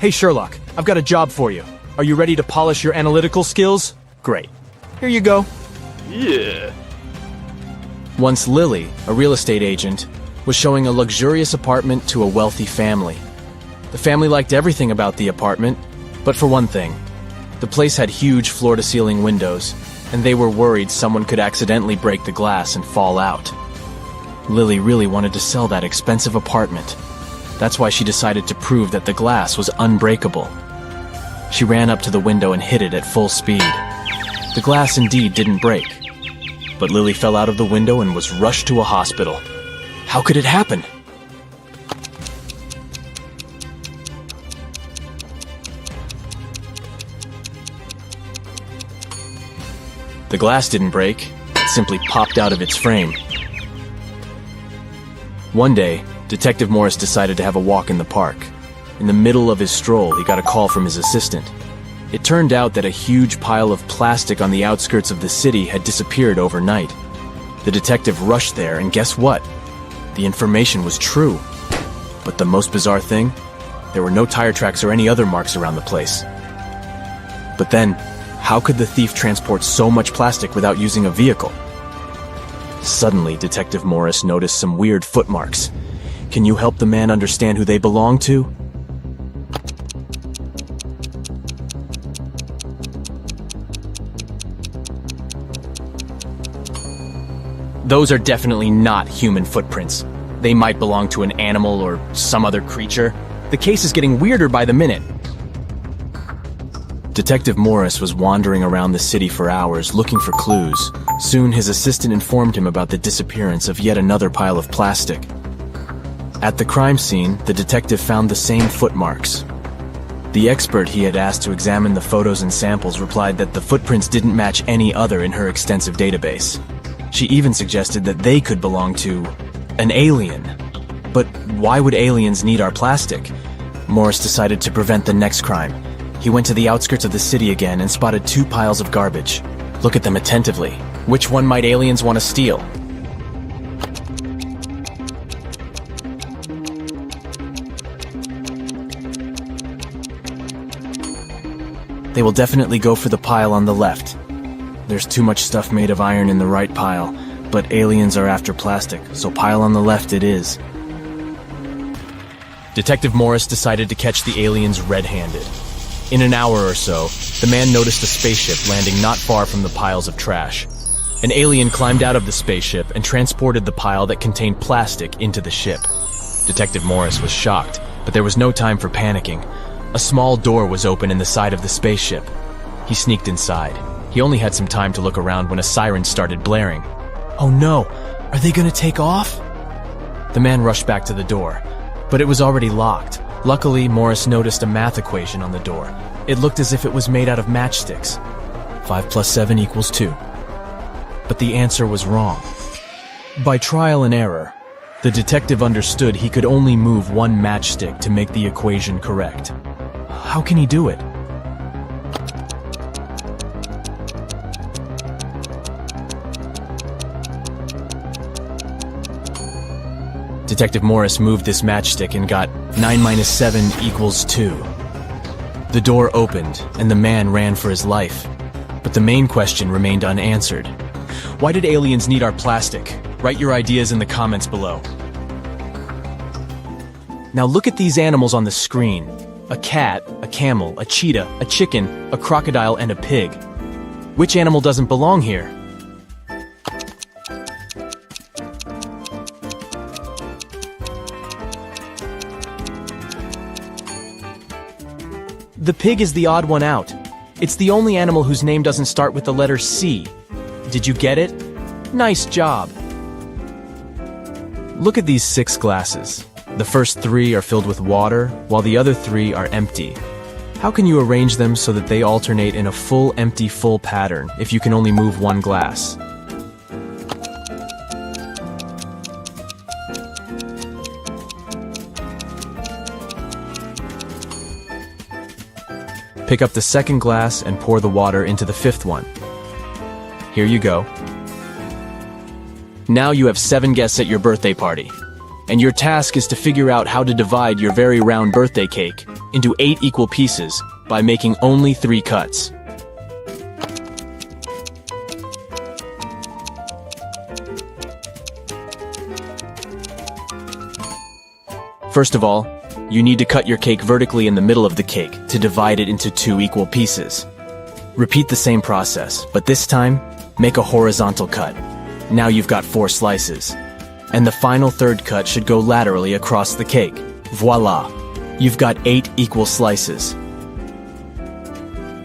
Hey Sherlock, I've got a job for you. Are you ready to polish your analytical skills? Great. Here you go. Yeah. Once Lily, a real estate agent, was showing a luxurious apartment to a wealthy family. The family liked everything about the apartment, but for one thing, the place had huge floor-to-ceiling windows, and they were worried someone could accidentally break the glass and fall out. Lily really wanted to sell that expensive apartment. That's why she decided to prove that the glass was unbreakable. She ran up to the window and hit it at full speed. The glass indeed didn't break, but Lily fell out of the window and was rushed to a hospital. How could it happen? The glass didn't break, it simply popped out of its frame. One day, Detective Morris decided to have a walk in the park. In the middle of his stroll, he got a call from his assistant. It turned out that a huge pile of plastic on the outskirts of the city had disappeared overnight. The detective rushed there, and guess what? The information was true. But the most bizarre thing? There were no tire tracks or any other marks around the place. But then, how could the thief transport so much plastic without using a vehicle? Suddenly, Detective Morris noticed some weird footmarks. Can you help the man understand who they belong to? Those are definitely not human footprints. They might belong to an animal or some other creature. The case is getting weirder by the minute. Detective Morris was wandering around the city for hours looking for clues. Soon his assistant informed him about the disappearance of yet another pile of plastic. At the crime scene, the detective found the same footmarks. The expert he had asked to examine the photos and samples replied that the footprints didn't match any other in her extensive database. She even suggested that they could belong to an alien. But why would aliens need our plastic? Morris decided to prevent the next crime. He went to the outskirts of the city again and spotted 2 piles of garbage. Look at them attentively. Which one might aliens want to steal? They will definitely go for the pile on the left. There's too much stuff made of iron in the right pile, but aliens are after plastic, so pile on the left it is. Detective Morris decided to catch the aliens red-handed. In an hour or so, the man noticed a spaceship landing not far from the piles of trash. An alien climbed out of the spaceship and transported the pile that contained plastic into the ship. Detective Morris was shocked, but there was no time for panicking. A small door was open in the side of the spaceship. He sneaked inside. He only had some time to look around when a siren started blaring. Oh no! Are they gonna take off? The man rushed back to the door, but it was already locked. Luckily, Morris noticed a math equation on the door. It looked as if it was made out of matchsticks. 5 plus 7 equals 2. But the answer was wrong. By trial and error, the detective understood he could only move one matchstick to make the equation correct. How can he do it? Detective Morris moved this matchstick and got 9 minus 7 equals 2. The door opened, and the man ran for his life. But the main question remained unanswered. Why did aliens need our plastic? Write your ideas in the comments below. Now look at these animals on the screen. A cat, a camel, a cheetah, a chicken, a crocodile, and a pig. Which animal doesn't belong here? The pig is the odd one out. It's the only animal whose name doesn't start with the letter C. Did you get it? Nice job! Look at these 6 glasses. The first 3 are filled with water, while the other 3 are empty. How can you arrange them so that they alternate in a full empty full pattern if you can only move one glass? Pick up the second glass and pour the water into the 5th one. Here you go. Now you have 7 guests at your birthday party, and your task is to figure out how to divide your very round birthday cake into 8 equal pieces by making only 3 cuts. First of all, you need to cut your cake vertically in the middle of the cake to divide it into 2 equal pieces. Repeat the same process, but this time, make a horizontal cut. Now you've got 4 slices. And the final third cut should go laterally across the cake. Voila! You've got 8 equal slices.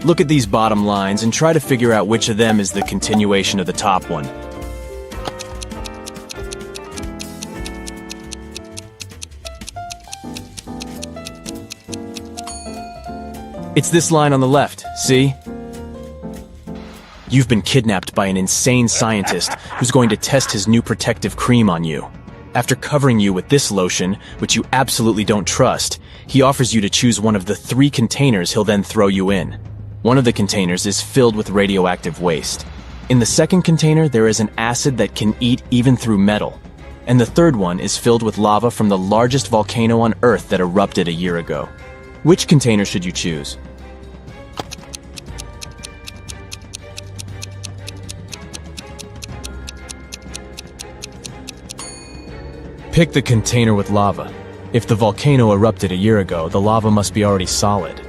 Look at these bottom lines and try to figure out which of them is the continuation of the top one. It's this line on the left, see? You've been kidnapped by an insane scientist who's going to test his new protective cream on you. After covering you with this lotion, which you absolutely don't trust, he offers you to choose one of the 3 containers he'll then throw you in. One of the containers is filled with radioactive waste. In the second container, there is an acid that can eat even through metal. And the third one is filled with lava from the largest volcano on Earth that erupted a year ago. Which container should you choose? Pick the container with lava. If the volcano erupted a year ago, the lava must be already solid.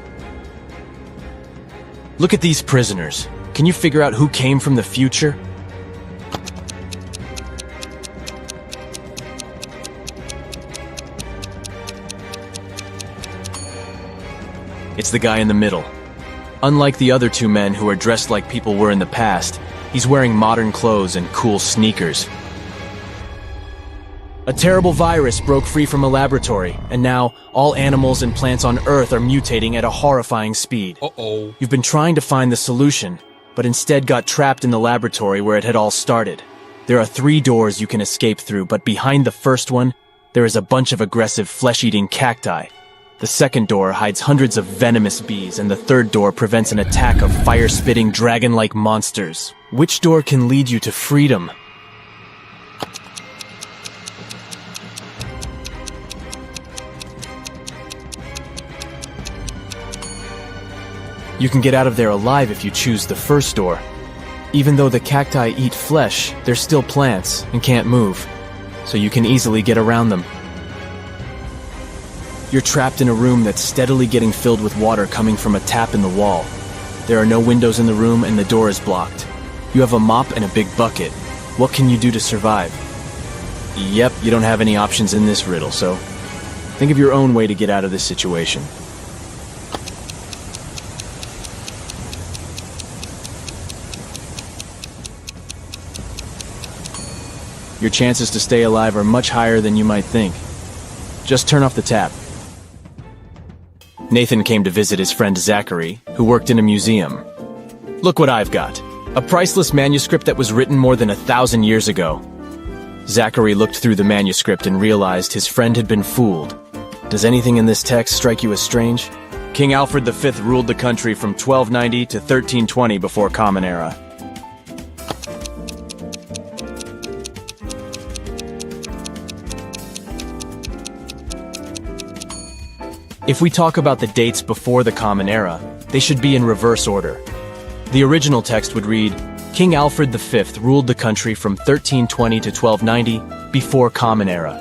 Look at these prisoners. Can you figure out who came from the future? It's the guy in the middle. Unlike the other 2 men who are dressed like people were in the past, he's wearing modern clothes and cool sneakers. A terrible virus broke free from a laboratory, and now all animals and plants on Earth are mutating at a horrifying speed. Uh-oh. You've been trying to find the solution, but instead got trapped in the laboratory where it had all started. There are 3 doors you can escape through, but behind the first one, there is a bunch of aggressive flesh-eating cacti. The second door hides hundreds of venomous bees, and the third door prevents an attack of fire-spitting dragon-like monsters. Which door can lead you to freedom? You can get out of there alive if you choose the first door. Even though the cacti eat flesh, they're still plants and can't move, so you can easily get around them. You're trapped in a room that's steadily getting filled with water coming from a tap in the wall. There are no windows in the room and the door is blocked. You have a mop and a big bucket. What can you do to survive? Yep, you don't have any options in this riddle, so think of your own way to get out of this situation. Your chances to stay alive are much higher than you might think. Just turn off the tap. Nathan came to visit his friend Zachary, who worked in a museum. Look what I've got. A priceless manuscript that was written more than 1,000 years ago. Zachary looked through the manuscript and realized his friend had been fooled. Does anything in this text strike you as strange? King Alfred V ruled the country from 1290 to 1320 before Common Era. If we talk about the dates before the Common Era, they should be in reverse order. The original text would read, King Alfred V ruled the country from 1320 to 1290 before Common Era.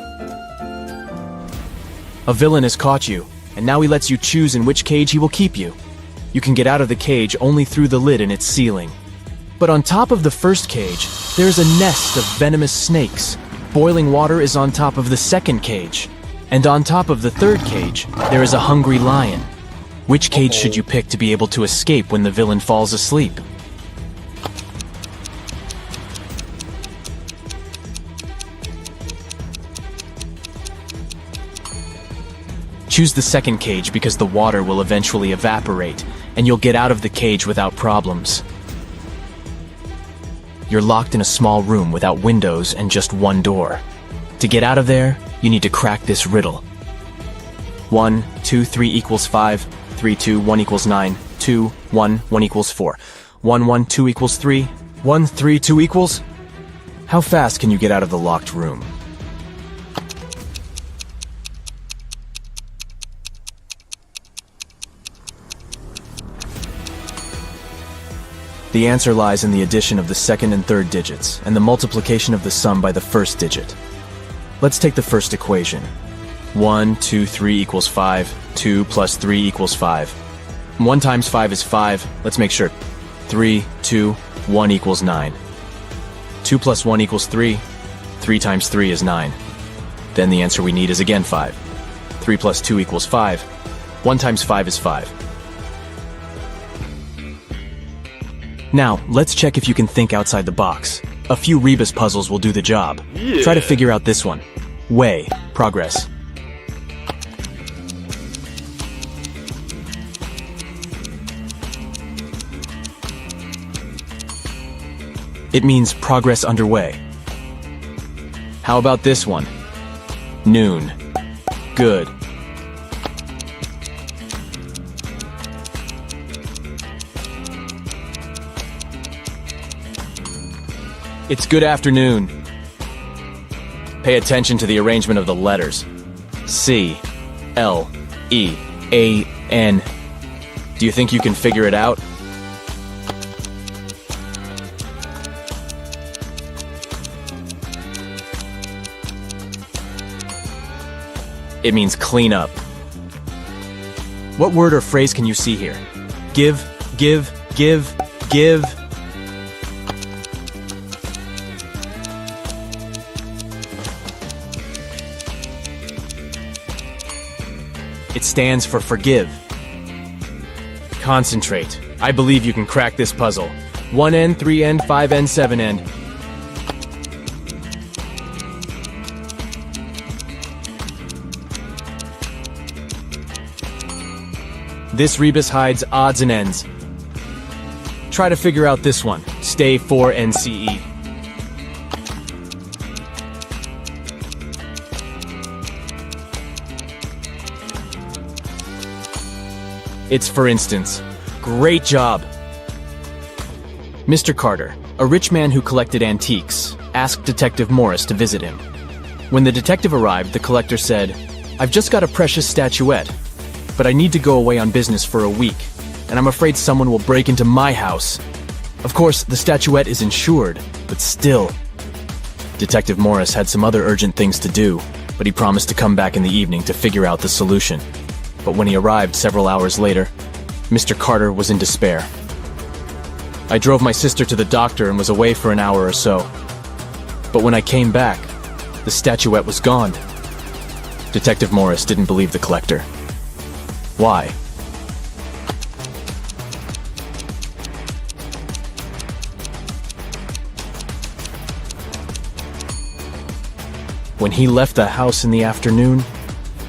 A villain has caught you, and now he lets you choose in which cage he will keep you. You can get out of the cage only through the lid in its ceiling. But on top of the first cage, there is a nest of venomous snakes. Boiling water is on top of the second cage. And on top of the third cage, there is a hungry lion. Which cage should you pick to be able to escape when the villain falls asleep? Choose the second cage because the water will eventually evaporate, and you'll get out of the cage without problems. You're locked in a small room without windows and just one door. To get out of there, you need to crack this riddle. 1, 2, 3 equals 5, 3, 2, 1 equals 9, 2, 1, 1 equals 4, 1, 1, 2 equals 3, 1, 3, 2 equals? How fast can you get out of the locked room? The answer lies in the addition of the second and third digits, and the multiplication of the sum by the first digit. Let's take the first equation. 1, 2, 3 equals 5. 2 plus 3 equals 5. 1 times 5 is 5. Let's make sure. 3, 2, 1 equals 9. 2 plus 1 equals 3. 3 times 3 is 9. Then the answer we need is again 5. 3 plus 2 equals 5. 1 times 5 is 5. Now, let's check if you can think outside the box. A few Rebus puzzles will do the job. Yeah. Try to figure out this one. Way, progress. It means progress underway. How about this one? Noon. Good. It's good afternoon. Pay attention to the arrangement of the letters. C, L, E, A, N. Do you think you can figure it out? It means clean up. What word or phrase can you see here? Give, give, give, give. It stands for forgive. Concentrate. I believe you can crack this puzzle. 1N, 3N, 5N, 7N. This Rebus hides odds and ends. Try to figure out this one. Stay 4NCE. It's for instance. Great job! Mr. Carter, a rich man who collected antiques, asked Detective Morris to visit him. When the detective arrived, the collector said, "I've just got a precious statuette, but I need to go away on business for a week, and I'm afraid someone will break into my house." Of course, the statuette is insured, but still. Detective Morris had some other urgent things to do, but he promised to come back in the evening to figure out the solution. But when he arrived several hours later, Mr. Carter was in despair. I drove my sister to the doctor and was away for an hour or so. But when I came back, the statuette was gone. Detective Morris didn't believe the collector. Why? When he left the house in the afternoon,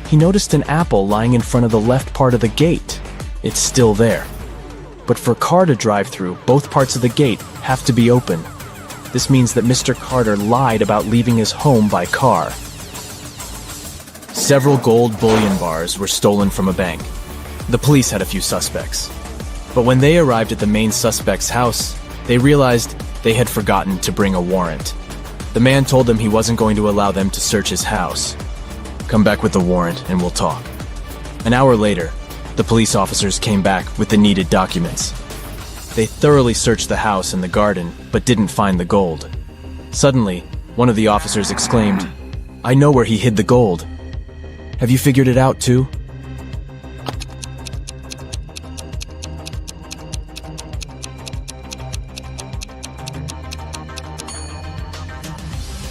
he noticed an apple lying in front of the left part of the gate. It's still there. But for a car to drive through, both parts of the gate have to be open. This means that Mr. Carter lied about leaving his home by car. Several gold bullion bars were stolen from a bank. The police had a few suspects. But when they arrived at the main suspect's house, they realized they had forgotten to bring a warrant. The man told them he wasn't going to allow them to search his house. "Come back with the warrant and we'll talk." An hour later, the police officers came back with the needed documents. They thoroughly searched the house and the garden, but didn't find the gold. Suddenly, one of the officers exclaimed, "I know where he hid the gold. Have you figured it out too?"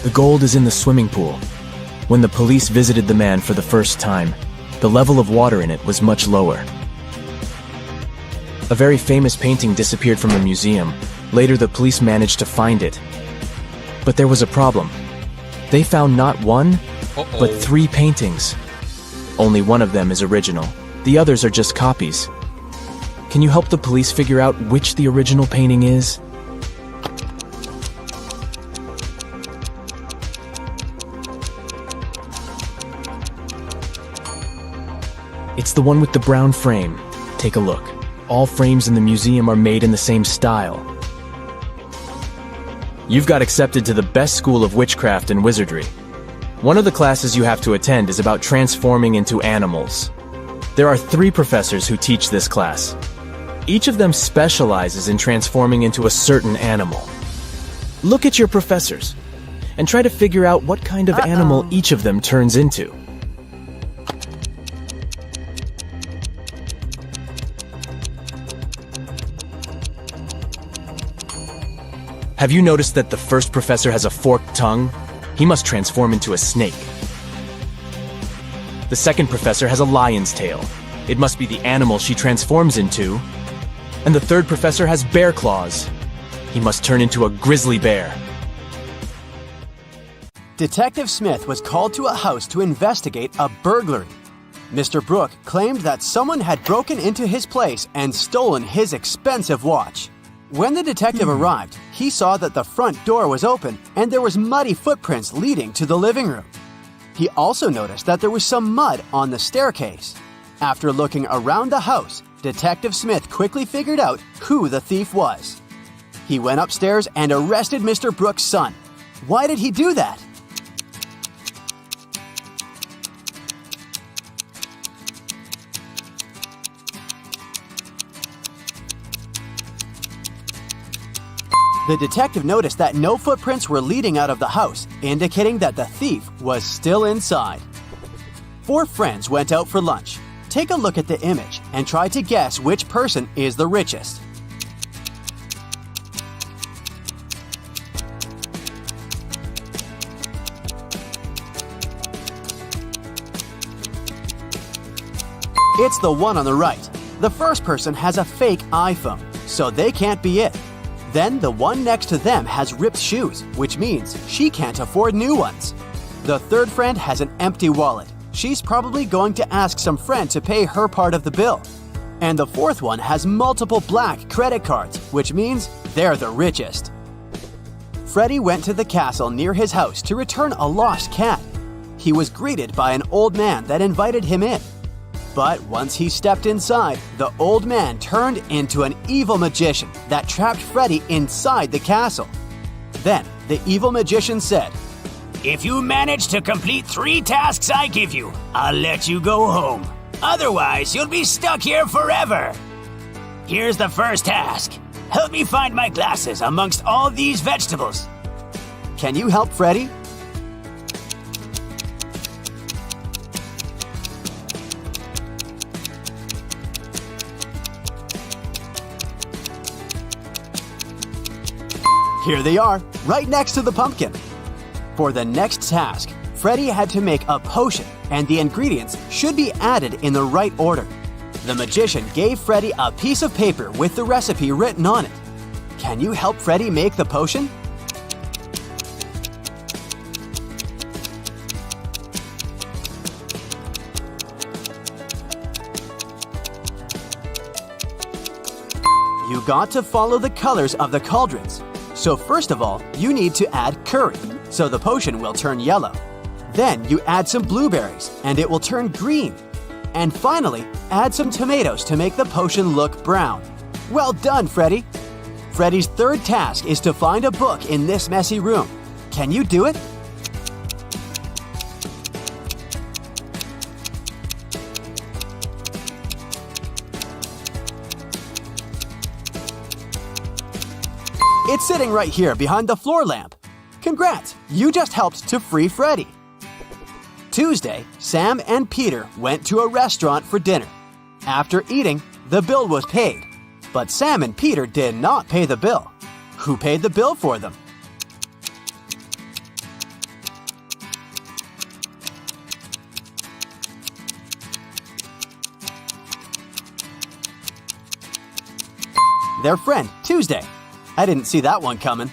The gold is in the swimming pool. When the police visited the man for the first time, the level of water in it was much lower. A very famous painting disappeared from the museum. Later, the police managed to find it. But there was a problem. They found not one, but 3 paintings. Only one of them is original. The others are just copies. Can you help the police figure out which the original painting is? It's the one with the brown frame. Take a look. All frames in the museum are made in the same style. You've got accepted to the best school of witchcraft and wizardry. One of the classes you have to attend is about transforming into animals. There are 3 professors who teach this class. Each of them specializes in transforming into a certain animal. Look at your professors and try to figure out what kind of animal each of them turns into. Have you noticed that the first professor has a forked tongue? He must transform into a snake. The second professor has a lion's tail. It must be the animal she transforms into. And the third professor has bear claws. He must turn into a grizzly bear. Detective Smith was called to a house to investigate a burglary. Mr. Brooke claimed that someone had broken into his place and stolen his expensive watch. When the detective arrived, he saw that the front door was open and there was muddy footprints leading to the living room. He also noticed that there was some mud on the staircase. After looking around the house, Detective Smith quickly figured out who the thief was. He went upstairs and arrested Mr. Brooks' son. Why did he do that? The detective noticed that no footprints were leading out of the house, indicating that the thief was still inside. 4 friends went out for lunch. Take a look at the image and try to guess which person is the richest. It's the one on the right. The first person has a fake iPhone, so they can't be it. Then the one next to them has ripped shoes, which means she can't afford new ones. The third friend has an empty wallet. She's probably going to ask some friend to pay her part of the bill. And the fourth one has multiple black credit cards, which means they're the richest. Freddy went to the castle near his house to return a lost cat. He was greeted by an old man that invited him in. But once he stepped inside, the old man turned into an evil magician that trapped Freddy inside the castle. Then the evil magician said, "If you manage to complete 3 tasks I give you, I'll let you go home. Otherwise, you'll be stuck here forever. Here's the first task. Help me find my glasses amongst all these vegetables." "Can you help Freddy?" Here they are, right next to the pumpkin. For the next task, Freddy had to make a potion, and the ingredients should be added in the right order. The magician gave Freddy a piece of paper with the recipe written on it. Can you help Freddy make the potion? You got to follow the colors of the cauldrons. So first of all, you need to add curry, so the potion will turn yellow. Then you add some blueberries, and it will turn green. And finally, add some tomatoes to make the potion look brown. Well done, Freddy! Freddy's third task is to find a book in this messy room. Can you do it? It's sitting right here behind the floor lamp. Congrats, you just helped to free Freddy. Tuesday, Sam and Peter went to a restaurant for dinner. After eating, the bill was paid. But Sam and Peter did not pay the bill. Who paid the bill for them? Their friend, Tuesday. I didn't see that one coming.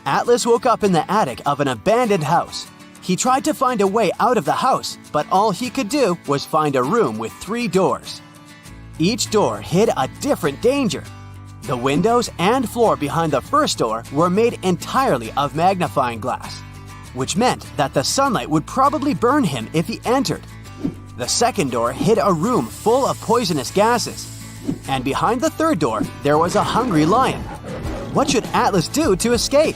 Atlas woke up in the attic of an abandoned house. He tried to find a way out of the house, but all he could do was find a room with 3 doors. Each door hid a different danger. The windows and floor behind the first door were made entirely of magnifying glass, which meant that the sunlight would probably burn him if he entered. The second door hid a room full of poisonous gases. And behind the third door, there was a hungry lion. What should Atlas do to escape?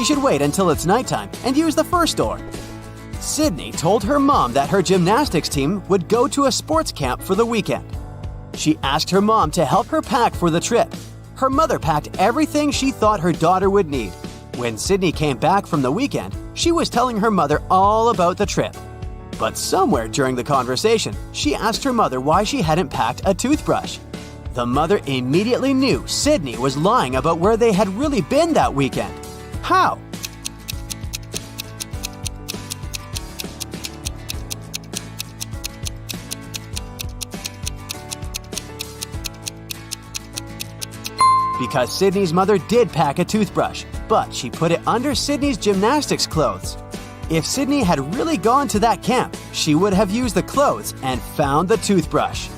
he should wait until it's nighttime and use the first door. Sydney told her mom that her gymnastics team would go to a sports camp for the weekend. She asked her mom to help her pack for the trip. Her mother packed everything she thought her daughter would need. When Sydney came back from the weekend, she was telling her mother all about the trip. But somewhere during the conversation, she asked her mother why she hadn't packed a toothbrush. The mother immediately knew Sydney was lying about where they had really been that weekend. How? Because Sydney's mother did pack a toothbrush, but she put it under Sydney's gymnastics clothes. If Sydney had really gone to that camp, she would have used the clothes and found the toothbrush.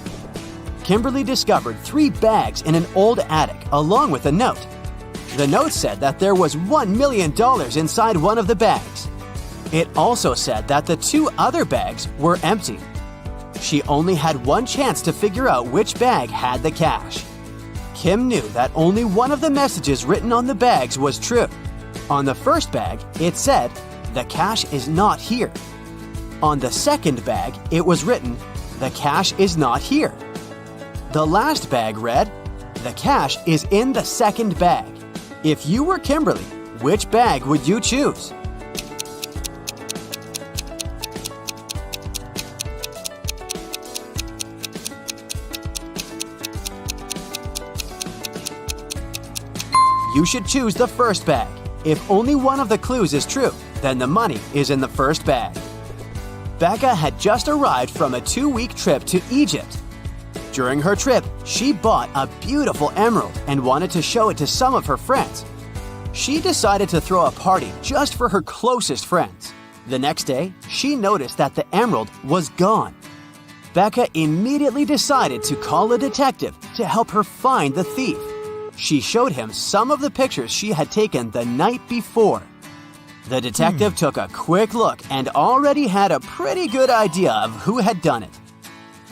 Kimberly discovered 3 bags in an old attic along with a note. The note said that there was $1 million inside one of the bags. It also said that the 2 other bags were empty. She only had one chance to figure out which bag had the cash. Kim knew that only one of the messages written on the bags was true. On the first bag, it said, "The cash is not here." On the second bag, it was written, "The cash is not here." The last bag read, "The cash is in the second bag." If you were Kimberly, which bag would you choose? You should choose the first bag. If only one of the clues is true, then the money is in the first bag. Becca had just arrived from a 2-week trip to Egypt. During her trip, she bought a beautiful emerald and wanted to show it to some of her friends. She decided to throw a party just for her closest friends. The next day, she noticed that the emerald was gone. Becca immediately decided to call a detective to help her find the thief. She showed him some of the pictures she had taken the night before. The detective took a quick look and already had a pretty good idea of who had done it.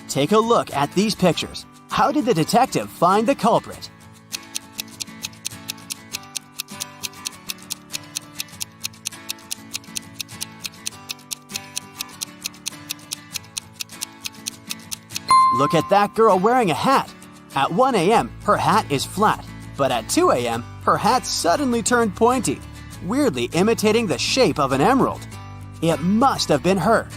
Take a look at these pictures. How did the detective find the culprit? Look at that girl wearing a hat. At 1 a.m., her hat is flat, but at 2 a.m., her hat suddenly turned pointy, weirdly imitating the shape of an emerald. It must have been her.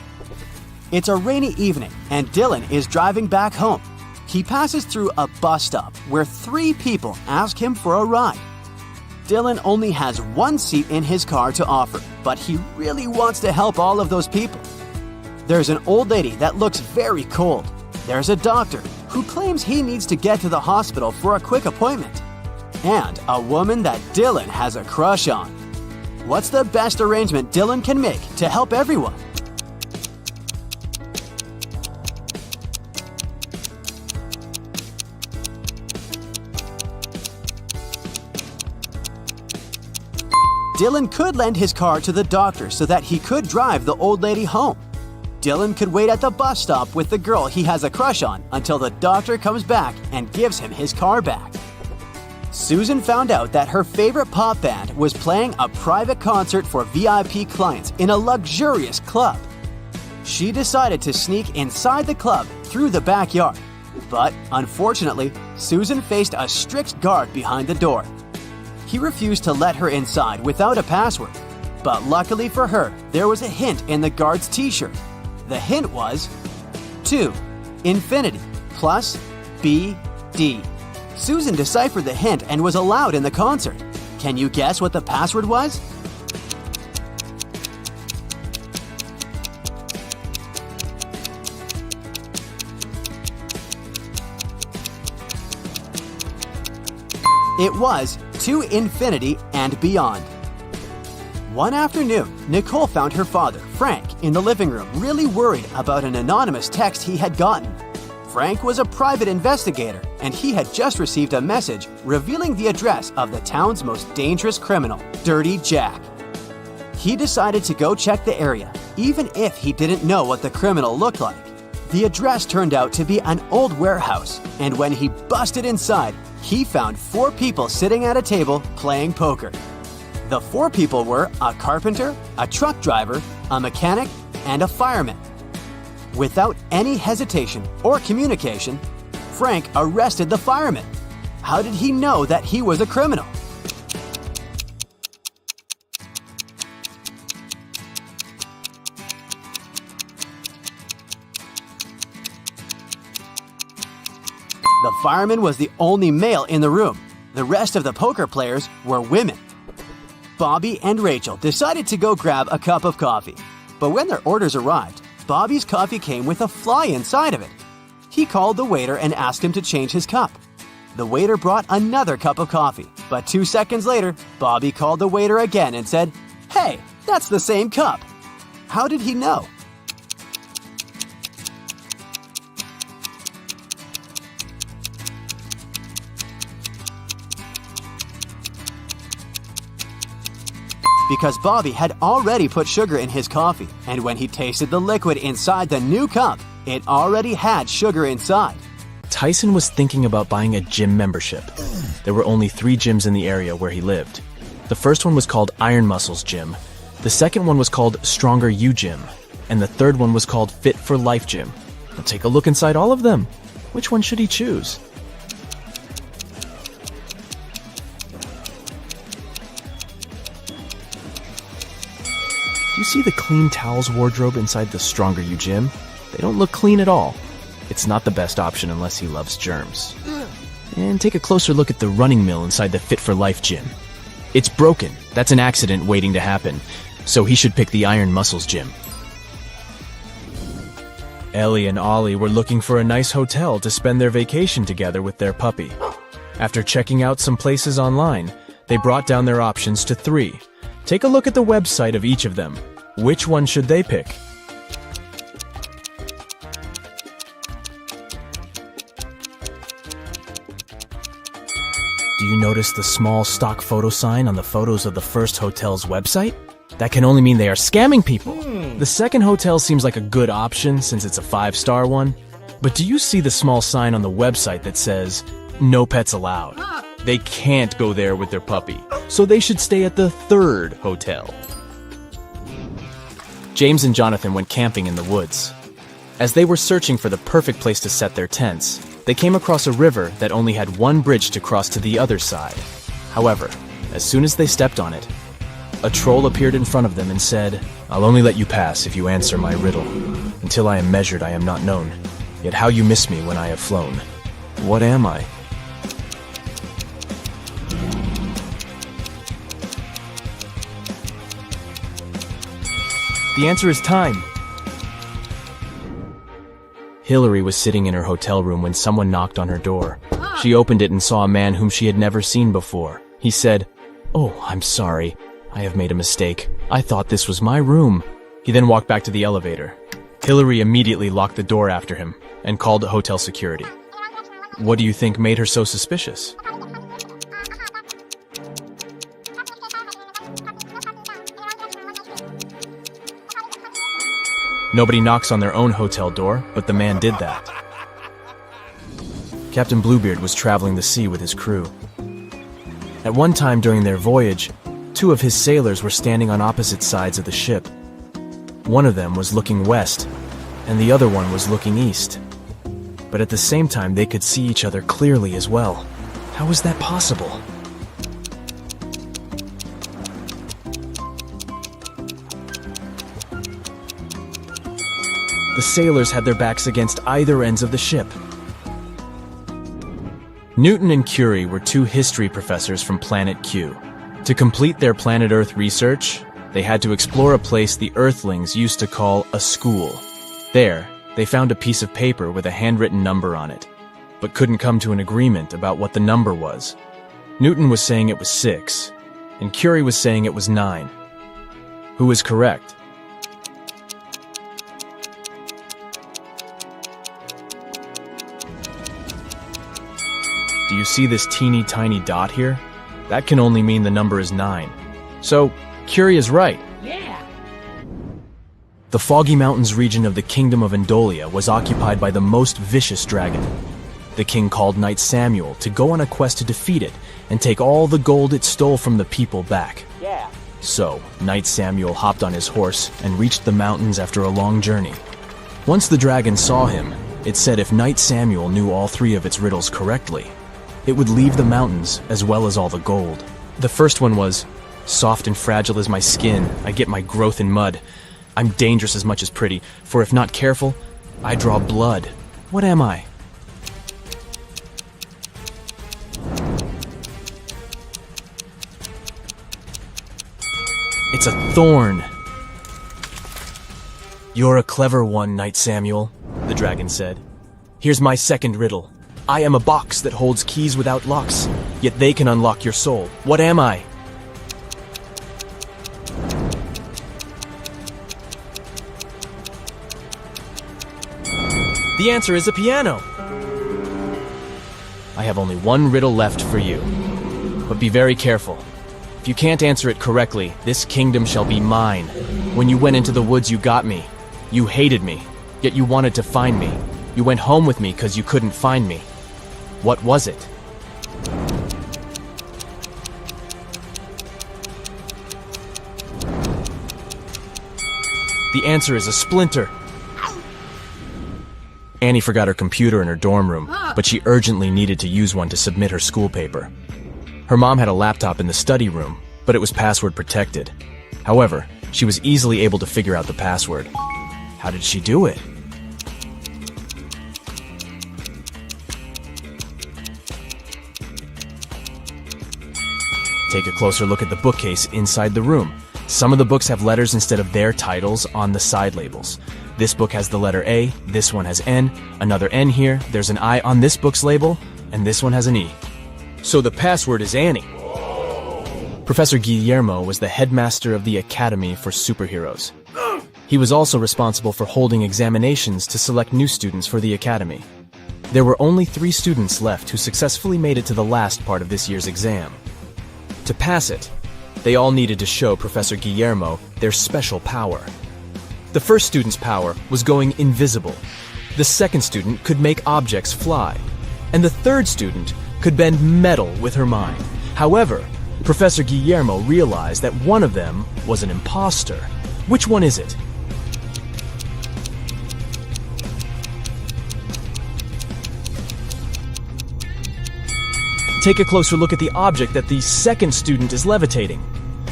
It's a rainy evening, and Dylan is driving back home. He passes through a bus stop where 3 people ask him for a ride. Dylan only has 1 seat in his car to offer, but he really wants to help all of those people. There's an old lady that looks very cold. There's a doctor who claims he needs to get to the hospital for a quick appointment. And a woman that Dylan has a crush on. What's the best arrangement Dylan can make to help everyone? Dylan could lend his car to the doctor so that he could drive the old lady home. Dylan could wait at the bus stop with the girl he has a crush on until the doctor comes back and gives him his car back. Susan found out that her favorite pop band was playing a private concert for VIP clients in a luxurious club. She decided to sneak inside the club through the backyard. But unfortunately, Susan faced a strict guard behind the door. He refused to let her inside without a password. But luckily for her, there was a hint in the guard's t-shirt. The hint was 2, infinity, plus BD. Susan deciphered the hint and was allowed in the concert. Can you guess what the password was? It was to infinity and beyond. One afternoon, Nicole found her father, Frank, in the living room, really worried about an anonymous text he had gotten. Frank was a private investigator, and he had just received a message revealing the address of the town's most dangerous criminal, Dirty Jack. He decided to go check the area, even if he didn't know what the criminal looked like. The address turned out to be an old warehouse, and when he busted inside, he found 4 people sitting at a table playing poker. The 4 people were a carpenter, a truck driver, a mechanic, and a fireman. Without any hesitation or communication, Frank arrested the fireman. How did he know that he was a criminal? The fireman was the only male in the room. The rest of the poker players were women. Bobby and Rachel decided to go grab a cup of coffee. But when their orders arrived, Bobby's coffee came with a fly inside of it. He called the waiter and asked him to change his cup. The waiter brought another cup of coffee, but 2 seconds later, Bobby called the waiter again and said, "Hey, that's the same cup." How did he know? Because Bobby had already put sugar in his coffee, and when he tasted the liquid inside the new cup, it already had sugar inside. Tyson was thinking about buying a gym membership. There were only 3 gyms in the area where he lived. The first one was called Iron Muscles Gym, the second one was called Stronger You Gym, and the third one was called Fit for Life Gym. Now take a look inside all of them. Which one should he choose? Do you see the clean towels wardrobe inside the Stronger You Gym? They don't look clean at all. It's not the best option unless he loves germs. And take a closer look at the running mill inside the Fit for Life Gym. It's broken. That's an accident waiting to happen. So he should pick the Iron Muscles Gym. Ellie and Ollie were looking for a nice hotel to spend their vacation together with their puppy. After checking out some places online, they brought down their options to 3. Take a look at the website of each of them. Which one should they pick? Do you notice the small stock photo sign on the photos of the first hotel's website? That can only mean they are scamming people. The second hotel seems like a good option since it's a 5-star one. But do you see the small sign on the website that says, "No pets allowed"? They can't go there with their puppy, so they should stay at the 3rd hotel. James and Jonathan went camping in the woods. As they were searching for the perfect place to set their tents, they came across a river that only had one bridge to cross to the other side. However, as soon as they stepped on it, a troll appeared in front of them and said, "I'll only let you pass if you answer my riddle. Until I am measured, I am not known. Yet how you miss me when I have flown. What am I?" The answer is time. Hillary was sitting in her hotel room when someone knocked on her door. She opened it and saw a man whom she had never seen before. He said, "Oh, I'm sorry. I have made a mistake. I thought this was my room." He then walked back to the elevator. Hillary immediately locked the door after him and called hotel security. What do you think made her so suspicious? Nobody knocks on their own hotel door, but the man did that. Captain Bluebeard was traveling the sea with his crew. At one time during their voyage, 2 of his sailors were standing on opposite sides of the ship. One of them was looking west, and the other one was looking east. But at the same time, they could see each other clearly as well. How was that possible? The sailors had their backs against either ends of the ship. Newton and Curie were 2 history professors from Planet Q. To complete their planet Earth research, they had to explore a place the Earthlings used to call a school. There, they found a piece of paper with a handwritten number on it, but couldn't come to an agreement about what the number was. Newton was saying it was 6, and Curie was saying it was 9. Who is correct? Do you see this teeny tiny dot here? That can only mean the number is 9. So, Curie is right. Yeah. The Foggy Mountains region of the Kingdom of Andolia was occupied by the most vicious dragon. The king called Knight Samuel to go on a quest to defeat it and take all the gold it stole from the people back. So, Knight Samuel hopped on his horse and reached the mountains after a long journey. Once the dragon saw him, it said if Knight Samuel knew all 3 of its riddles correctly, it would leave the mountains as well as all the gold. The first one was, soft and fragile as my skin, I get my growth in mud. I'm dangerous as much as pretty, for if not careful, I draw blood. What am I? It's a thorn. You're a clever one, Knight Samuel, the dragon said. Here's my second riddle. I am a box that holds keys without locks, yet they can unlock your soul. What am I? The answer is a piano. I have only one riddle left for you, but be very careful. If you can't answer it correctly, this kingdom shall be mine. When you went into the woods, you got me. You hated me, yet you wanted to find me. You went home with me because you couldn't find me. What was it? The answer is a splinter. Annie forgot her computer in her dorm room, but she urgently needed to use one to submit her school paper. Her mom had a laptop in the study room, but it was password protected. However, she was easily able to figure out the password. How did she do it? Take a closer look at the bookcase inside the room. Some of the books have letters instead of their titles on the side labels. This book has the letter A, this one has N, another N here, there's an I on this book's label, and this one has an E. So the password is Annie. Professor Guillermo was the headmaster of the Academy for Superheroes. He was also responsible for holding examinations to select new students for the Academy. There were only 3 students left who successfully made it to the last part of this year's exam. To pass it, they all needed to show Professor Guillermo their special power. The first student's power was going invisible. The second student could make objects fly. And the third student could bend metal with her mind. However, Professor Guillermo realized that one of them was an imposter. Which one is it? Take a closer look at the object that the second student is levitating.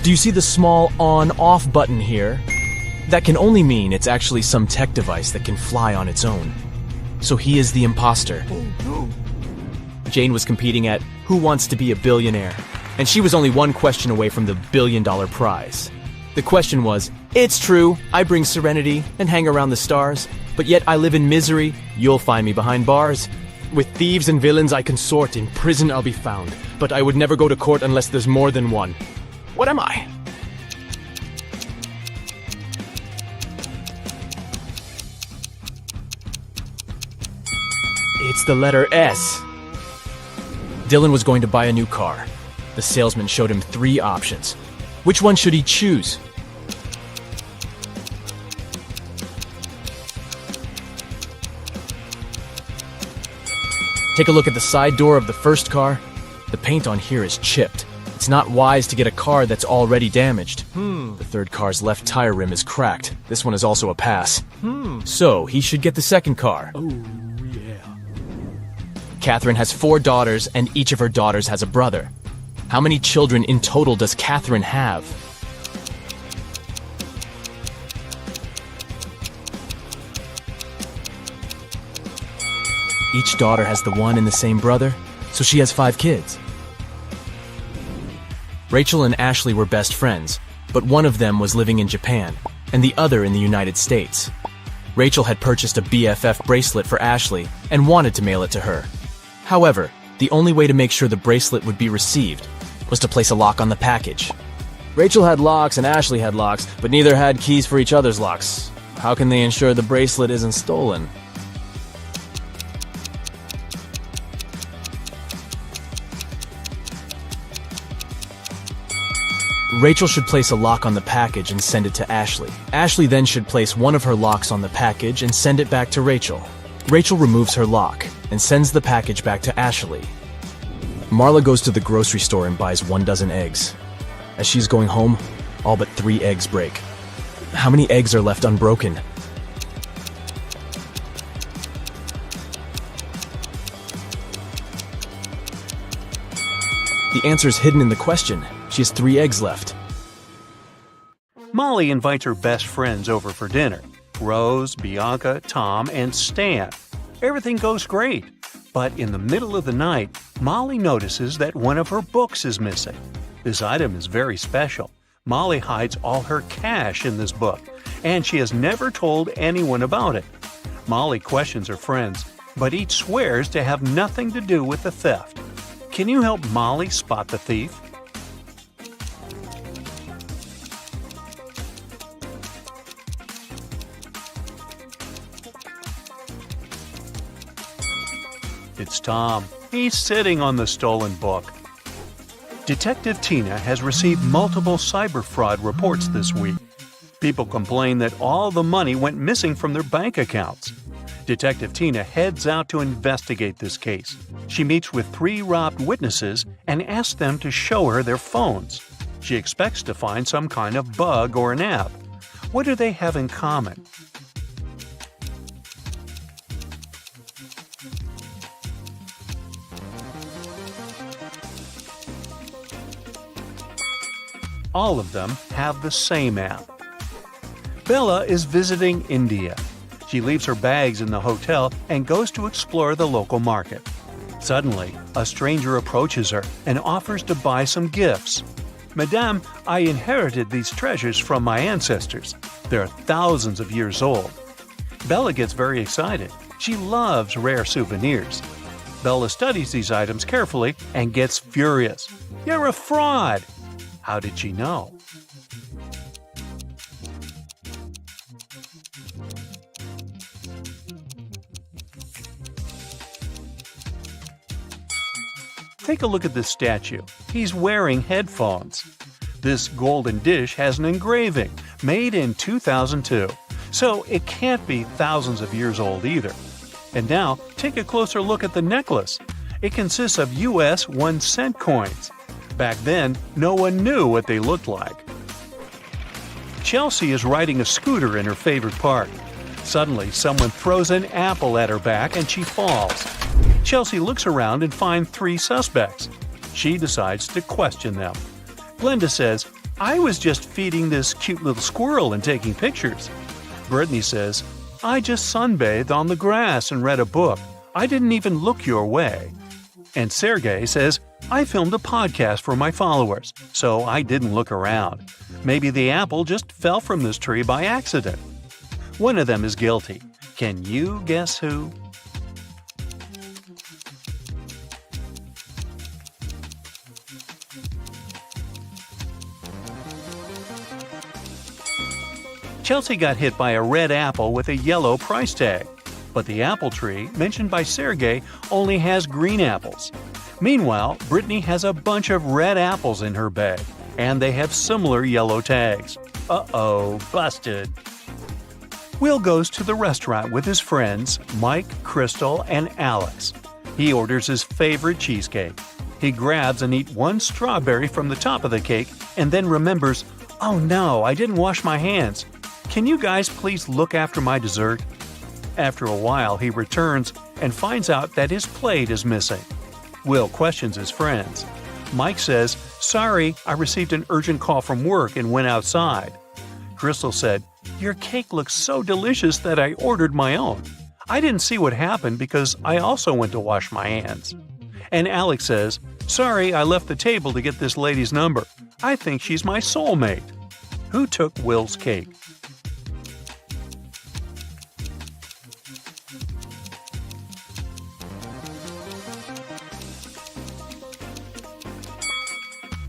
Do you see the small on-off button here? That can only mean it's actually some tech device that can fly on its own. So he is the imposter. Jane was competing at Who Wants to Be a Billionaire? And she was only one question away from the $1 billion prize. The question was, it's true, I bring serenity and hang around the stars, but yet I live in misery, you'll find me behind bars. With thieves and villains I consort, in prison I'll be found, but I would never go to court unless there's more than one. What am I? It's the letter S. Dylan was going to buy a new car. The salesman showed him 3 options. Which one should he choose? Take a look at the side door of the first car. The paint on here is chipped. It's not wise to get a car that's already damaged. The third car's left tire rim is cracked. This one is also a pass. So he should get the second car. Catherine has 4 daughters, and each of her daughters has a brother. How many children in total does Catherine have? Each daughter has the one and the same brother, so she has 5 kids. Rachel and Ashley were best friends, but one of them was living in Japan, and the other in the United States. Rachel had purchased a BFF bracelet for Ashley and wanted to mail it to her. However, the only way to make sure the bracelet would be received was to place a lock on the package. Rachel had locks and Ashley had locks, but neither had keys for each other's locks. How can they ensure the bracelet isn't stolen? Rachel should place a lock on the package and send it to Ashley. Ashley then should place one of her locks on the package and send it back to Rachel. Rachel removes her lock and sends the package back to Ashley. Marla goes to the grocery store and buys 1 dozen eggs. As she's going home, all but 3 eggs break. How many eggs are left unbroken? The answer's hidden in the question. She has 3 eggs left. Molly invites her best friends over for dinner. Rose, Bianca, Tom, and Stan. Everything goes great. But in the middle of the night, Molly notices that one of her books is missing. This item is very special. Molly hides all her cash in this book, and she has never told anyone about it. Molly questions her friends, but each swears to have nothing to do with the theft. Can you help Molly spot the thief? It's Tom. He's sitting on the stolen book. Detective Tina has received multiple cyber fraud reports this week. People complain that all the money went missing from their bank accounts. Detective Tina heads out to investigate this case. She meets with 3 robbed witnesses and asks them to show her their phones. She expects to find some kind of bug or an app. What do they have in common? All of them have the same app. Bella is visiting India. She leaves her bags in the hotel and goes to explore the local market. Suddenly, a stranger approaches her and offers to buy some gifts. "Madame, I inherited these treasures from my ancestors. They're thousands of years old." Bella gets very excited. She loves rare souvenirs. Bella studies these items carefully and gets furious. "You're a fraud!" How did she know? Take a look at this statue. He's wearing headphones. This golden dish has an engraving, made in 2002, so it can't be thousands of years old either. And now, take a closer look at the necklace. It consists of US 1-cent coins. Back then, no one knew what they looked like. Chelsea is riding a scooter in her favorite park. Suddenly, someone throws an apple at her back and she falls. Chelsea looks around and finds 3 suspects. She decides to question them. Glenda says, "I was just feeding this cute little squirrel and taking pictures." Brittany says, "I just sunbathed on the grass and read a book. I didn't even look your way." And Sergey says, "I filmed a podcast for my followers, so I didn't look around. Maybe the apple just fell from this tree by accident." One of them is guilty. Can you guess who? Chelsea got hit by a red apple with a yellow price tag. But the apple tree, mentioned by Sergey, only has green apples. Meanwhile, Brittany has a bunch of red apples in her bag, and they have similar yellow tags. Uh-oh, busted. Will goes to the restaurant with his friends, Mike, Crystal, and Alex. He orders his favorite cheesecake. He grabs and eats 1 strawberry from the top of the cake and then remembers, "Oh no, I didn't wash my hands. Can you guys please look after my dessert?" After a while, he returns and finds out that his plate is missing. Will questions his friends. Mike says, "Sorry, I received an urgent call from work and went outside." Crystal said, "Your cake looks so delicious that I ordered my own. I didn't see what happened because I also went to wash my hands." And Alex says, "Sorry, I left the table to get this lady's number. I think she's my soulmate." Who took Will's cake?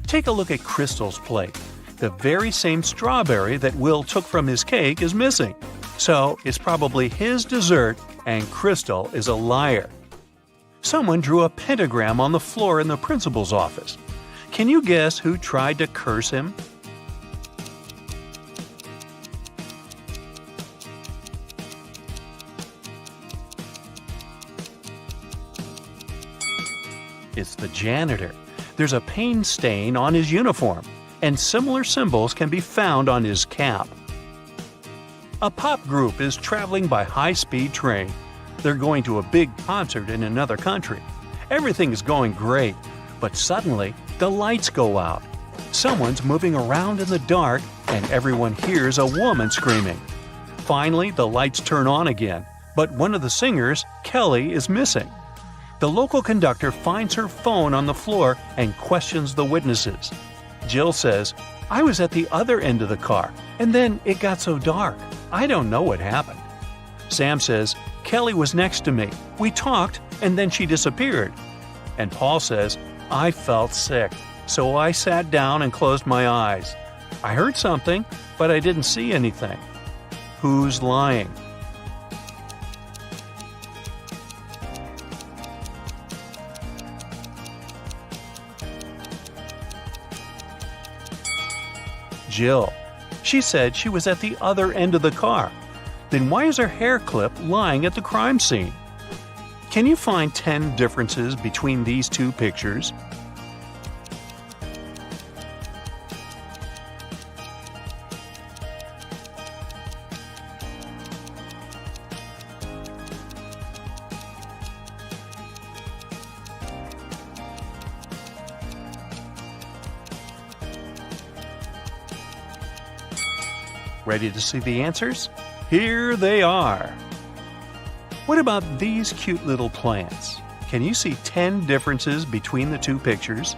Take a look at Crystal's plate. The very same strawberry that Will took from his cake is missing. So it's probably his dessert, and Crystal is a liar. Someone drew a pentagram on the floor in the principal's office. Can you guess who tried to curse him? It's the janitor. There's a paint stain on his uniform. and similar symbols can be found on his cap. A pop group is traveling by high-speed train. They're going to a big concert in another country. Everything is going great, but suddenly the lights go out. Someone's moving around in the dark, and everyone hears a woman screaming. Finally, the lights turn on again, but one of the singers, Kelly, is missing. The local conductor finds her phone on the floor and questions the witnesses. Jill says, "I was at the other end of the car, and then it got so dark. I don't know what happened." Sam says, "Kelly was next to me. We talked, and then she disappeared." And Paul says, "I felt sick, so I sat down and closed my eyes. I heard something, but I didn't see anything." Who's lying? Jill. She said she was at the other end of the car. Then why is her hair clip lying at the crime scene? Can you find 10 differences between these two pictures? Ready to see the answers? Here they are. What about these cute little plants? Can you see 10 differences between the two pictures?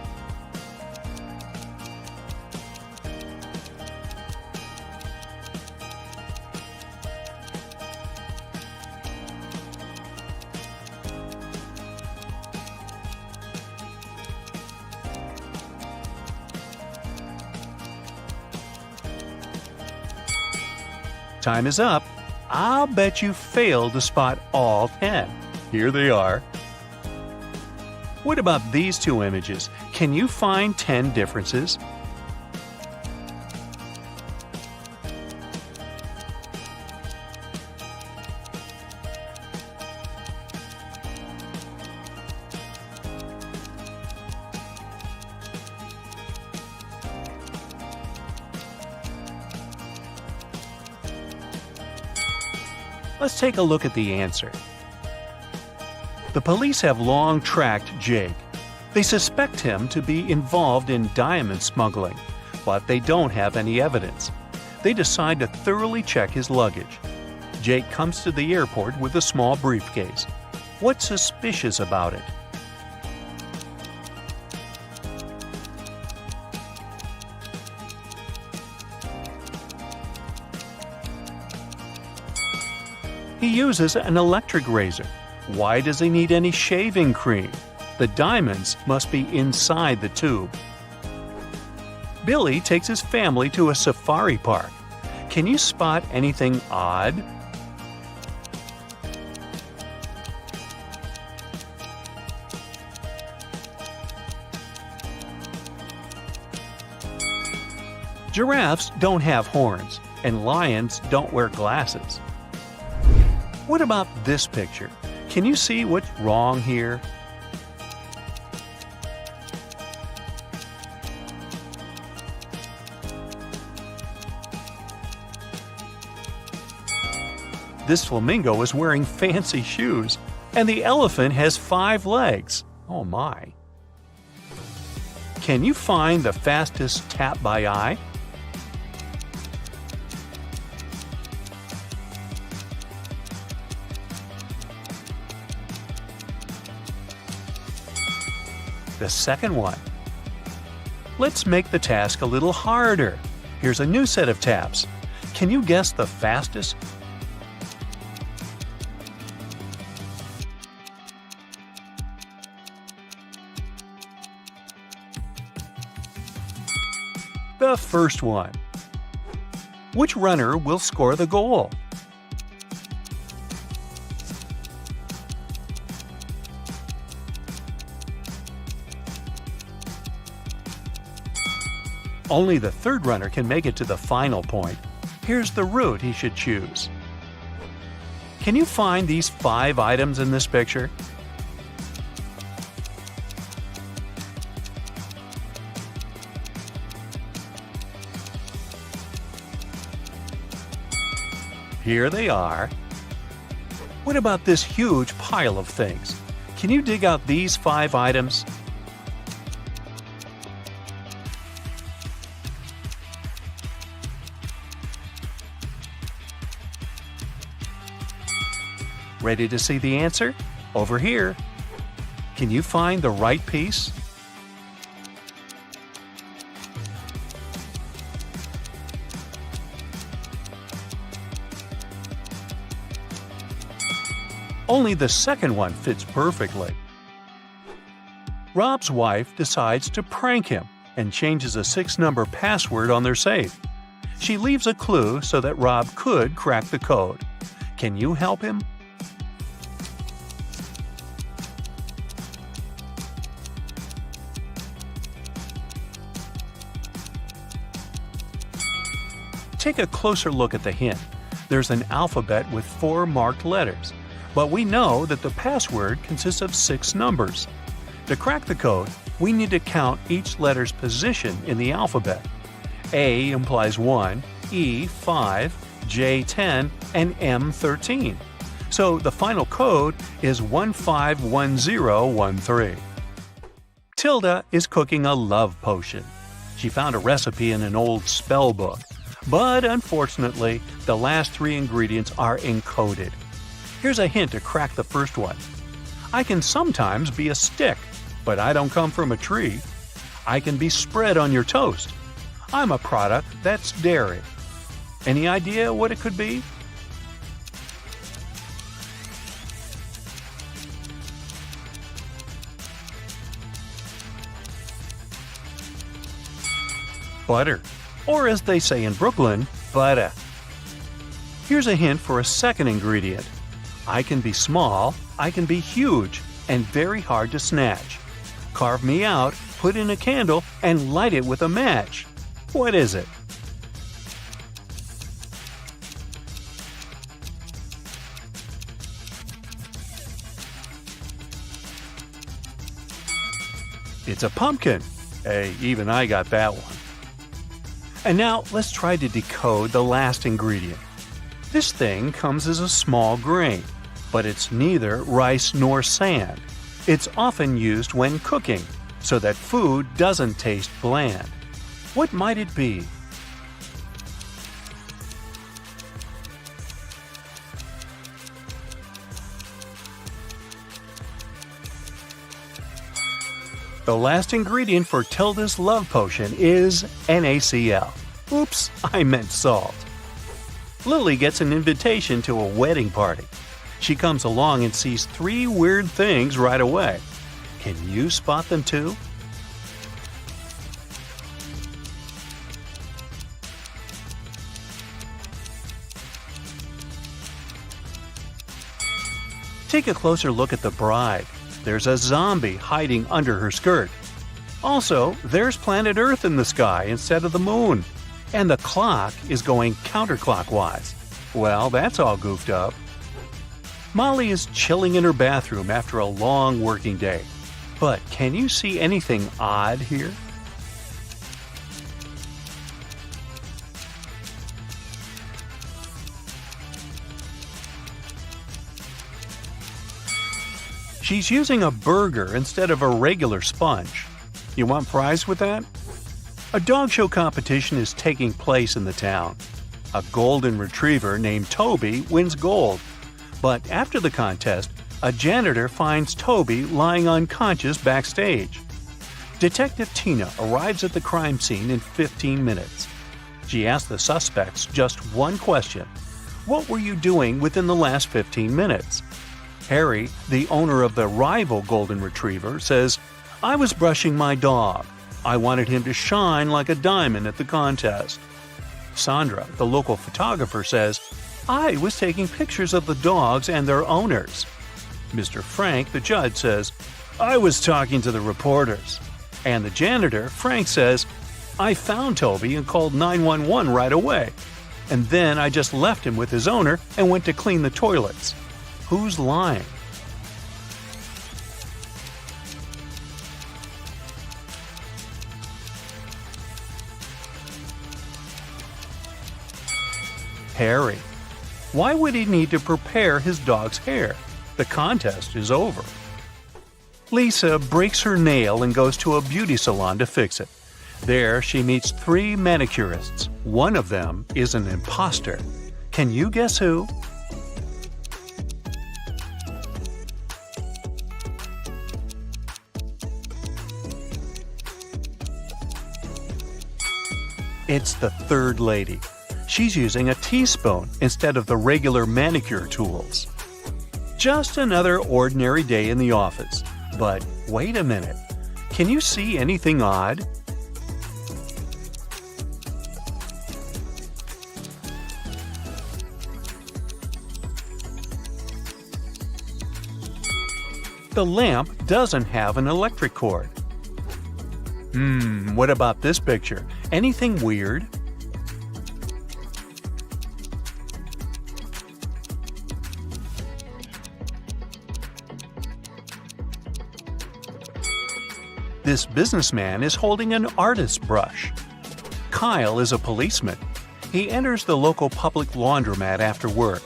Time is up. I'll bet you failed to spot all 10. Here they are. What about these two images? Can you find 10 differences? Let's take a look at the answer. The police have long tracked Jake. They suspect him to be involved in diamond smuggling, but they don't have any evidence. They decide to thoroughly check his luggage. Jake comes to the airport with a small briefcase. What's suspicious about it? He uses an electric razor. Why does he need any shaving cream? The diamonds must be inside the tube. Billy takes his family to a safari park. Can you spot anything odd? Giraffes don't have horns, and lions don't wear glasses. What about this picture? Can you see what's wrong here? This flamingo is wearing fancy shoes, and the elephant has 5 legs. Oh my. Can you find the fastest tap by eye? The second one. Let's make the task a little harder. Here's a new set of taps. Can you guess the fastest? The first one. Which runner will score the goal? Only the third runner can make it to the final point. Here's the route he should choose. Can you find these 5 items in this picture? Here they are. What about this huge pile of things? Can you dig out these 5 items? Ready to see the answer? Over here. Can you find the right piece? Only the second one fits perfectly. Rob's wife decides to prank him and changes a 6-number password on their safe. She leaves a clue so that Rob could crack the code. Can you help him? Take a closer look at the hint. There's an alphabet with 4 marked letters, but we know that the password consists of 6 numbers. To crack the code, we need to count each letter's position in the alphabet. A implies 1, E 5, J 10, and M 13. So the final code is 151013. Tilda is cooking a love potion. She found a recipe in an old spell book. But unfortunately, the last 3 ingredients are encoded. Here's a hint to crack the first one. I can sometimes be a stick, but I don't come from a tree. I can be spread on your toast. I'm a product that's dairy. Any idea what it could be? Butter. Or as they say in Brooklyn, butter. Here's a hint for a second ingredient. I can be small, I can be huge, and very hard to snatch. Carve me out, put in a candle, and light it with a match. What is it? It's a pumpkin. Hey, even I got that one. And now let's try to decode the last ingredient. This thing comes as a small grain, but it's neither rice nor sand. It's often used when cooking, so that food doesn't taste bland. What might it be? The last ingredient for Tilda's love potion is NaCl. Oops, I meant salt. Lily gets an invitation to a wedding party. She comes along and sees 3 weird things right away. Can you spot them too? Take a closer look at the bride. There's a zombie hiding under her skirt. Also, there's planet Earth in the sky instead of the moon. And the clock is going counterclockwise. Well, that's all goofed up. Molly is chilling in her bathroom after a long working day. But can you see anything odd here? She's using a burger instead of a regular sponge. You want fries with that? A dog show competition is taking place in the town. A golden retriever named Toby wins gold. But after the contest, a janitor finds Toby lying unconscious backstage. Detective Tina arrives at the crime scene in 15 minutes. She asks the suspects just one question. What were you doing within the last 15 minutes? Harry, the owner of the rival golden retriever, says, I was brushing my dog. I wanted him to shine like a diamond at the contest. Sandra, the local photographer, says, I was taking pictures of the dogs and their owners. Mr. Frank, the judge, says, I was talking to the reporters. And the janitor, Frank, says, I found Toby and called 911 right away. And then I just left him with his owner and went to clean the toilets. Who's lying? Harry. Why would he need to prepare his dog's hair? The contest is over. Lisa breaks her nail and goes to a beauty salon to fix it. There, she meets 3 manicurists. One of them is an imposter. Can you guess who? It's the third lady. She's using a teaspoon instead of the regular manicure tools. Just another ordinary day in the office. But wait a minute. Can you see anything odd? The lamp doesn't have an electric cord. What about this picture? Anything weird? This businessman is holding an artist's brush. Kyle is a policeman. He enters the local public laundromat after work.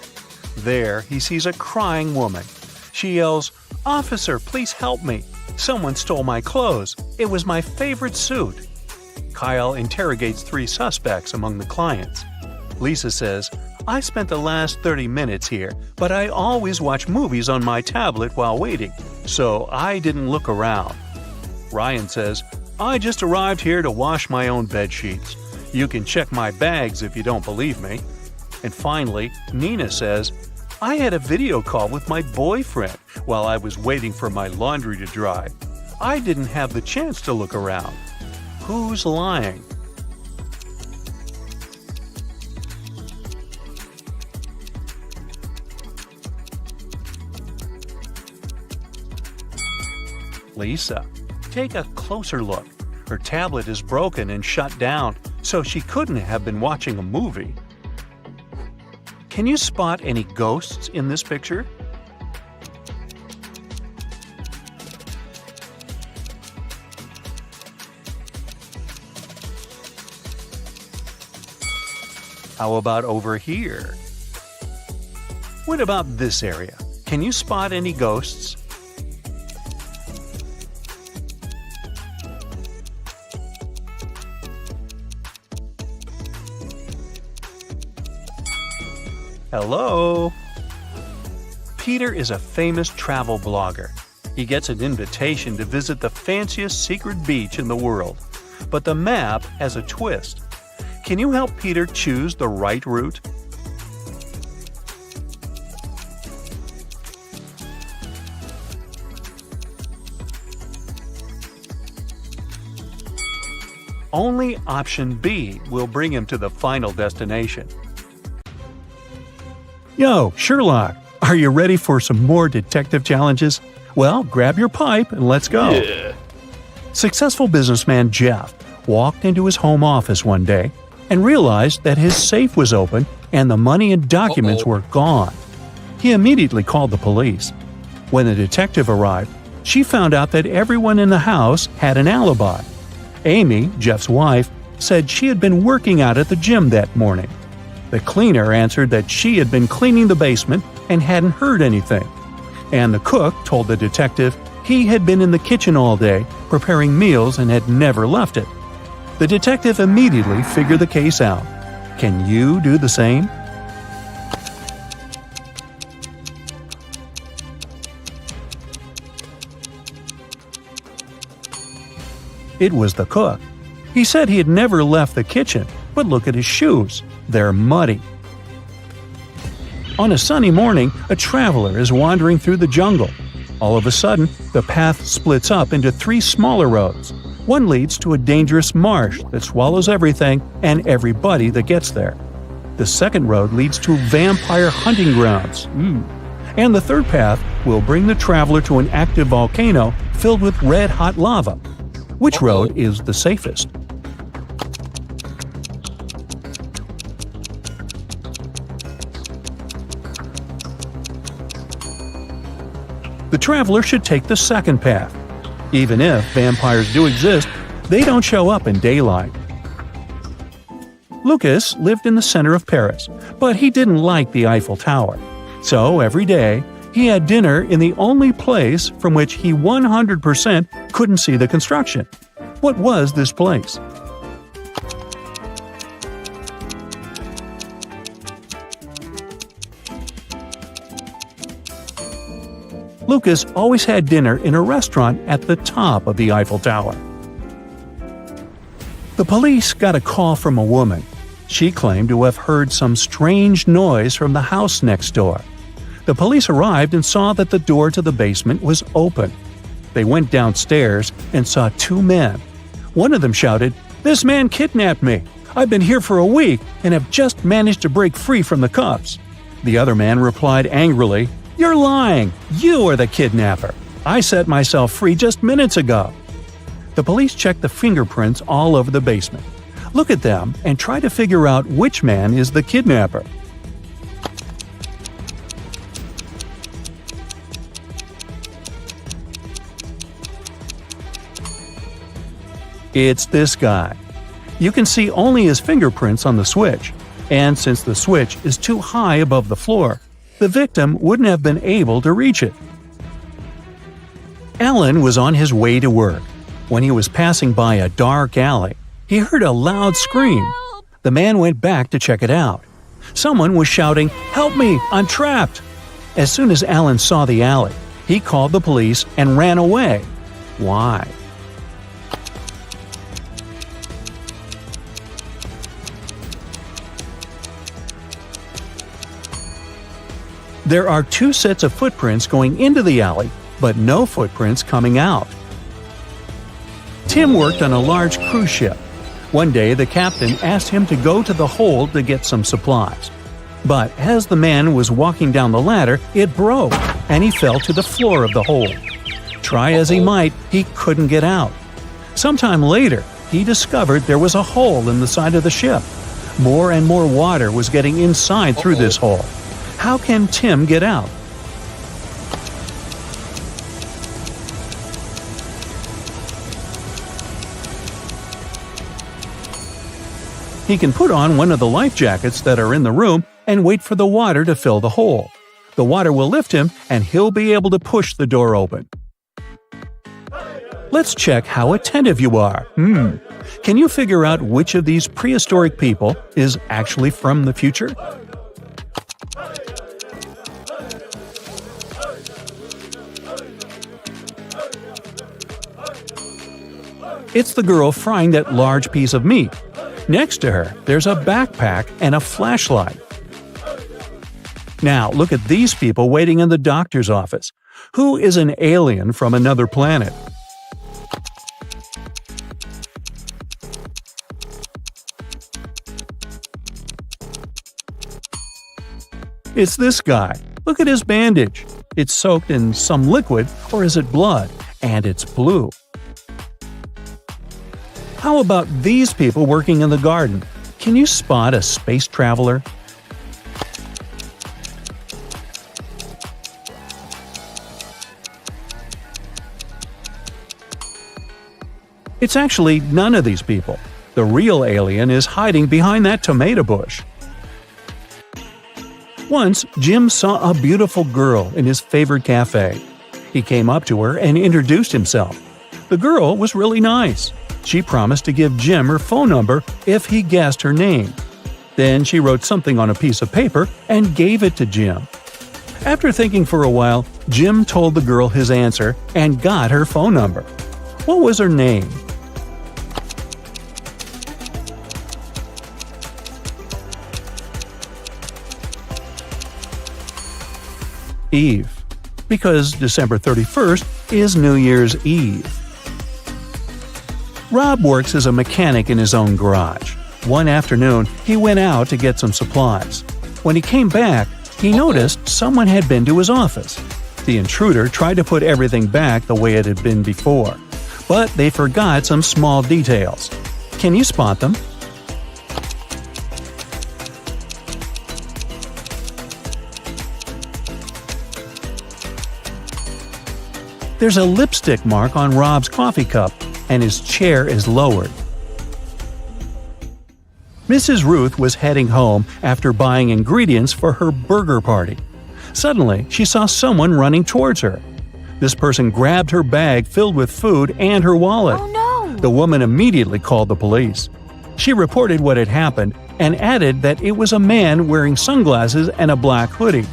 There, he sees a crying woman. She yells, "Officer, please help me. Someone stole my clothes. It was my favorite suit." Kyle interrogates 3 suspects among the clients. Lisa says, "I spent the last 30 minutes here, but I always watch movies on my tablet while waiting, so I didn't look around." Ryan says, "I just arrived here to wash my own bed sheets. You can check my bags if you don't believe me." And finally, Nina says, "I had a video call with my boyfriend while I was waiting for my laundry to dry. I didn't have the chance to look around." Who's lying? Lisa. Take a closer look. Her tablet is broken and shut down, so she couldn't have been watching a movie. Can you spot any ghosts in this picture? How about over here? What about this area? Can you spot any ghosts? Hello? Peter is a famous travel blogger. He gets an invitation to visit the fanciest secret beach in the world. But the map has a twist. Can you help Peter choose the right route? Only option B will bring him to the final destination. Yo, Sherlock, are you ready for some more detective challenges? Well, grab your pipe and let's go. Yeah. Successful businessman Jeff walked into his home office one day and realized that his safe was open and the money and documents were gone. He immediately called the police. When the detective arrived, she found out that everyone in the house had an alibi. Amy, Jeff's wife, said she had been working out at the gym that morning. The cleaner answered that she had been cleaning the basement and hadn't heard anything. And the cook told the detective he had been in the kitchen all day preparing meals and had never left it. The detective immediately figured the case out. Can you do the same? It was the cook. He said he had never left the kitchen, but look at his shoes. They're muddy. On a sunny morning, a traveler is wandering through the jungle. All of a sudden, the path splits up into 3 smaller roads. One leads to a dangerous marsh that swallows everything and everybody that gets there. The second road leads to vampire hunting grounds. And the third path will bring the traveler to an active volcano filled with red-hot lava. Which road is the safest? The traveler should take the second path. Even if vampires do exist, they don't show up in daylight. Lucas lived in the center of Paris, but he didn't like the Eiffel Tower. So every day, he had dinner in the only place from which he 100% couldn't see the construction. What was this place? Lucas always had dinner in a restaurant at the top of the Eiffel Tower. The police got a call from a woman. She claimed to have heard some strange noise from the house next door. The police arrived and saw that the door to the basement was open. They went downstairs and saw two men. One of them shouted, "This man kidnapped me! I've been here for a week and have just managed to break free from the cops." The other man replied angrily, "You're lying! You are the kidnapper! I set myself free just minutes ago." The police checked the fingerprints all over the basement. Look at them and try to figure out which man is the kidnapper. It's this guy. You can see only his fingerprints on the switch, and since the switch is too high above the floor, the victim wouldn't have been able to reach it. Alan was on his way to work. When he was passing by a dark alley, he heard a loud scream. The man went back to check it out. Someone was shouting, "Help me! I'm trapped!" As soon as Alan saw the alley, he called the police and ran away. Why? There are two sets of footprints going into the alley, but no footprints coming out. Tim worked on a large cruise ship. One day, the captain asked him to go to the hold to get some supplies. But as the man was walking down the ladder, it broke, and he fell to the floor of the hold. Try as he might, he couldn't get out. Sometime later, he discovered there was a hole in the side of the ship. More and more water was getting inside through this hole. How can Tim get out? He can put on one of the life jackets that are in the room and wait for the water to fill the hole. The water will lift him and he'll be able to push the door open. Let's check how attentive you are. Can you figure out which of these prehistoric people is actually from the future? It's the girl frying that large piece of meat. Next to her, there's a backpack and a flashlight. Now, look at these people waiting in the doctor's office. Who is an alien from another planet? It's this guy. Look at his bandage. It's soaked in some liquid, or is it blood? And it's blue. How about these people working in the garden? Can you spot a space traveler? It's actually none of these people. The real alien is hiding behind that tomato bush. Once, Jim saw a beautiful girl in his favorite cafe. He came up to her and introduced himself. The girl was really nice. She promised to give Jim her phone number if he guessed her name. Then she wrote something on a piece of paper and gave it to Jim. After thinking for a while, Jim told the girl his answer and got her phone number. What was her name? Eve, because December 31st is New Year's Eve. Rob works as a mechanic in his own garage. One afternoon, he went out to get some supplies. When he came back, he noticed someone had been to his office. The intruder tried to put everything back the way it had been before, but they forgot some small details. Can you spot them? There's a lipstick mark on Rob's coffee cup, and his chair is lowered. Mrs. Ruth was heading home after buying ingredients for her burger party. Suddenly, she saw someone running towards her. This person grabbed her bag filled with food and her wallet. Oh no! The woman immediately called the police. She reported what had happened and added that it was a man wearing sunglasses and a black hoodie.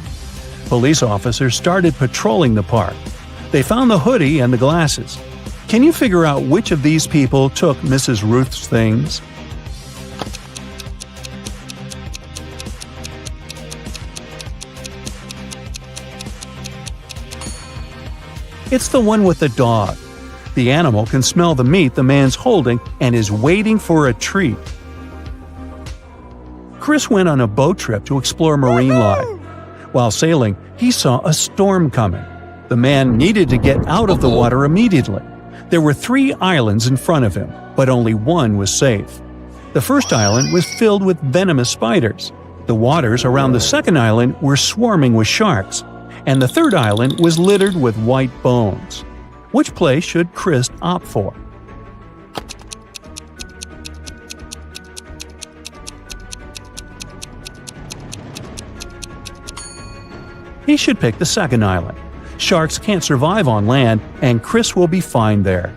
Police officers started patrolling the park. They found the hoodie and the glasses. Can you figure out which of these people took Mrs. Ruth's things? It's the one with the dog. The animal can smell the meat the man's holding and is waiting for a treat. Chris went on a boat trip to explore marine life. While sailing, he saw a storm coming. The man needed to get out of the water immediately. There were 3 islands in front of him, but only one was safe. The first island was filled with venomous spiders. The waters around the second island were swarming with sharks. And the third island was littered with white bones. Which place should Chris opt for? He should pick the second island. Sharks can't survive on land, and Chris will be fine there.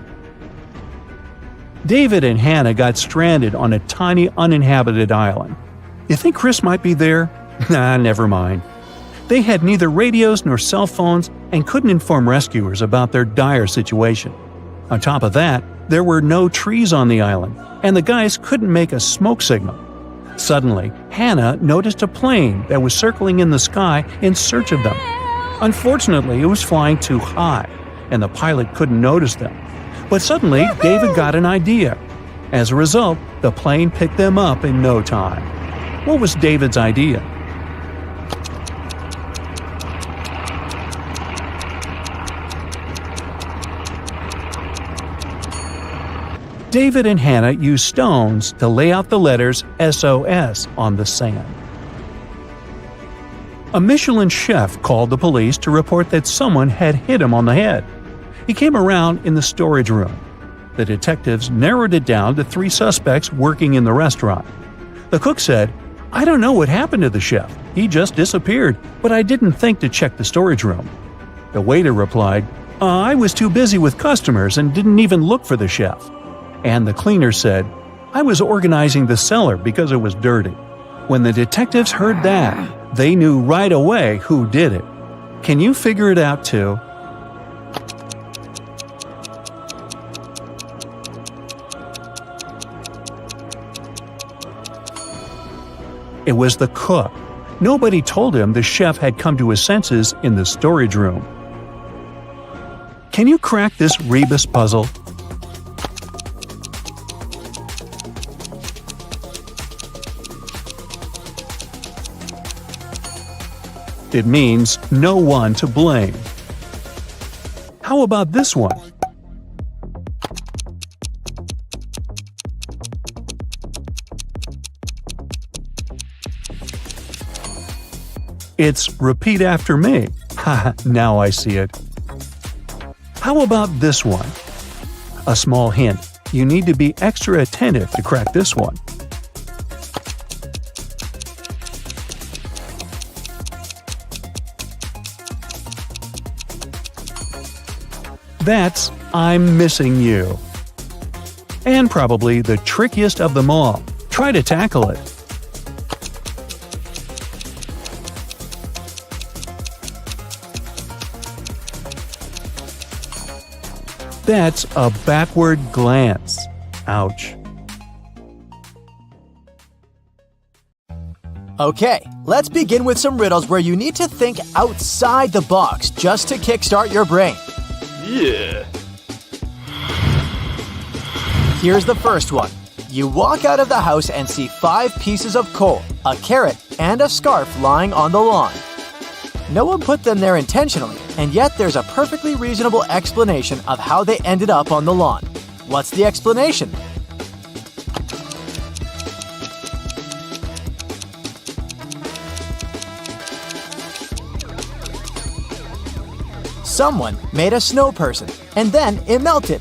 David and Hannah got stranded on a tiny uninhabited island. You think Chris might be there? Nah, never mind. They had neither radios nor cell phones and couldn't inform rescuers about their dire situation. On top of that, there were no trees on the island, and the guys couldn't make a smoke signal. Suddenly, Hannah noticed a plane that was circling in the sky in search of them. Unfortunately, it was flying too high, and the pilot couldn't notice them. But suddenly, David got an idea. As a result, the plane picked them up in no time. What was David's idea? David and Hannah used stones to lay out the letters SOS on the sand. A Michelin chef called the police to report that someone had hit him on the head. He came around in the storage room. The detectives narrowed it down to 3 suspects working in the restaurant. The cook said, "I don't know what happened to the chef. He just disappeared, but I didn't think to check the storage room." The waiter replied, "I was too busy with customers and didn't even look for the chef." And the cleaner said, "I was organizing the cellar because it was dirty." When the detectives heard that, they knew right away who did it. Can you figure it out too? It was the cook. Nobody told him the chef had come to his senses in the storage room. Can you crack this Rebus puzzle? It means no one to blame. How about this one? It's repeat after me. Haha, now I see it. How about this one? A small hint. You need to be extra attentive to crack this one. That's I'm Missing You. And probably the trickiest of them all. Try to tackle it. That's a backward glance. Ouch. Okay, let's begin with some riddles where you need to think outside the box just to kickstart your brain. Yeah. Here's the first one. You walk out of the house and see 5 pieces of coal, a carrot, and a scarf lying on the lawn. No one put them there intentionally, and yet there's a perfectly reasonable explanation of how they ended up on the lawn. What's the explanation? Someone made a snow person, and then it melted.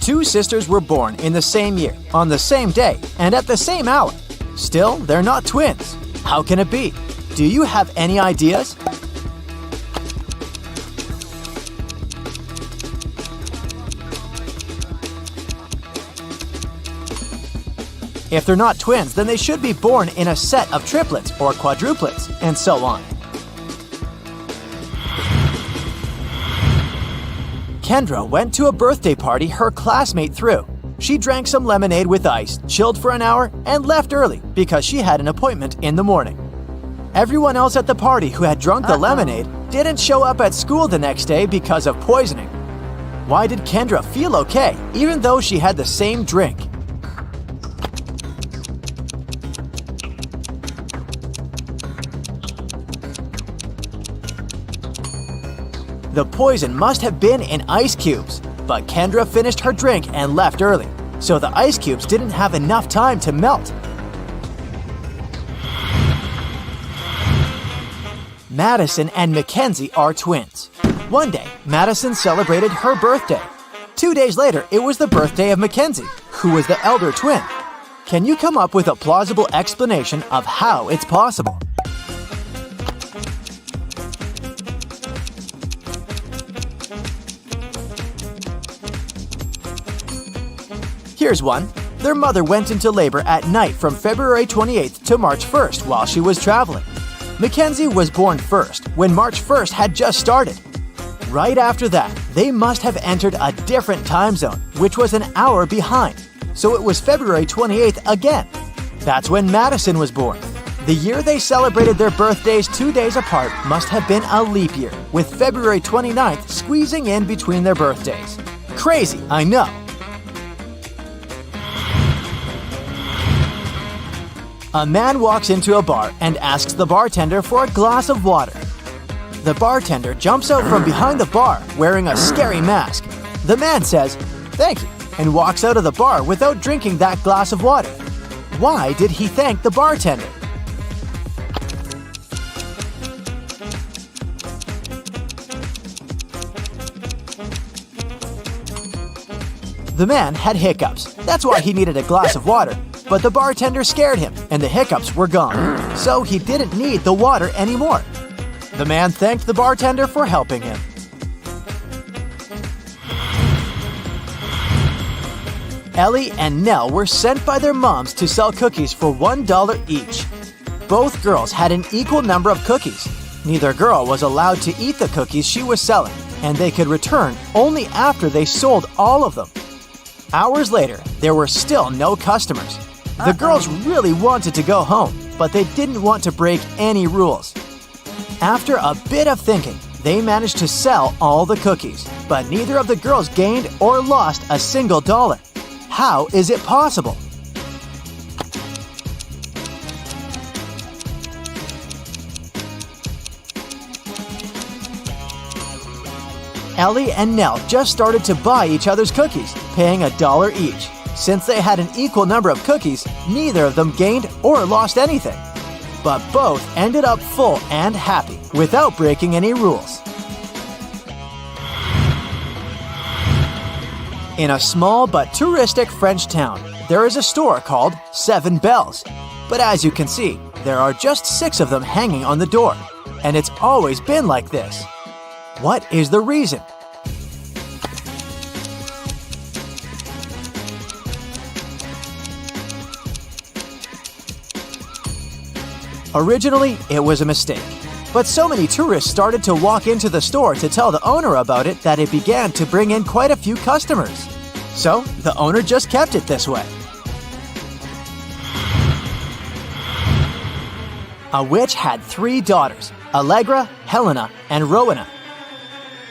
2 sisters were born in the same year, on the same day, and at the same hour. Still, they're not twins. How can it be? Do you have any ideas? If they're not twins, then they should be born in a set of triplets or quadruplets, and so on. Kendra went to a birthday party her classmate threw. She drank some lemonade with ice, chilled for an hour, and left early because she had an appointment in the morning. Everyone else at the party who had drunk the lemonade didn't show up at school the next day because of poisoning. Why did Kendra feel okay, even though she had the same drink? The poison must have been in ice cubes, but Kendra finished her drink and left early, so the ice cubes didn't have enough time to melt. Madison and Mackenzie are twins. One day, Madison celebrated her birthday. 2 days later, it was the birthday of Mackenzie, who was the elder twin. Can you come up with a plausible explanation of how it's possible? Here's one. Their mother went into labor at night from February 28th to March 1st while she was traveling. Mackenzie was born first when March 1st had just started. Right after that, they must have entered a different time zone, which was an hour behind. So it was February 28th again. That's when Madison was born. The year they celebrated their birthdays 2 days apart must have been a leap year, with February 29th squeezing in between their birthdays. Crazy, I know. A man walks into a bar and asks the bartender for a glass of water. The bartender jumps out from behind the bar wearing a scary mask. The man says, "Thank you," and walks out of the bar without drinking that glass of water. Why did he thank the bartender? The man had hiccups. That's why he needed a glass of water. But the bartender scared him, and the hiccups were gone. So he didn't need the water anymore. The man thanked the bartender for helping him. Ellie and Nell were sent by their moms to sell cookies for $1 each. Both girls had an equal number of cookies. Neither girl was allowed to eat the cookies she was selling, and they could return only after they sold all of them. Hours later, there were still no customers. The girls really wanted to go home, but they didn't want to break any rules. After a bit of thinking, they managed to sell all the cookies, but neither of the girls gained or lost a single dollar. How is it possible? Ellie and Nell just started to buy each other's cookies, paying $1 each. Since they had an equal number of cookies, neither of them gained or lost anything. But both ended up full and happy, without breaking any rules. In a small but touristic French town, there is a store called 7 Bells. But as you can see, there are just 6 of them hanging on the door, and it's always been like this. What is the reason? Originally, it was a mistake. But so many tourists started to walk into the store to tell the owner about it that it began to bring in quite a few customers. So, the owner just kept it this way. A witch had 3 daughters, Allegra, Helena, and Rowena.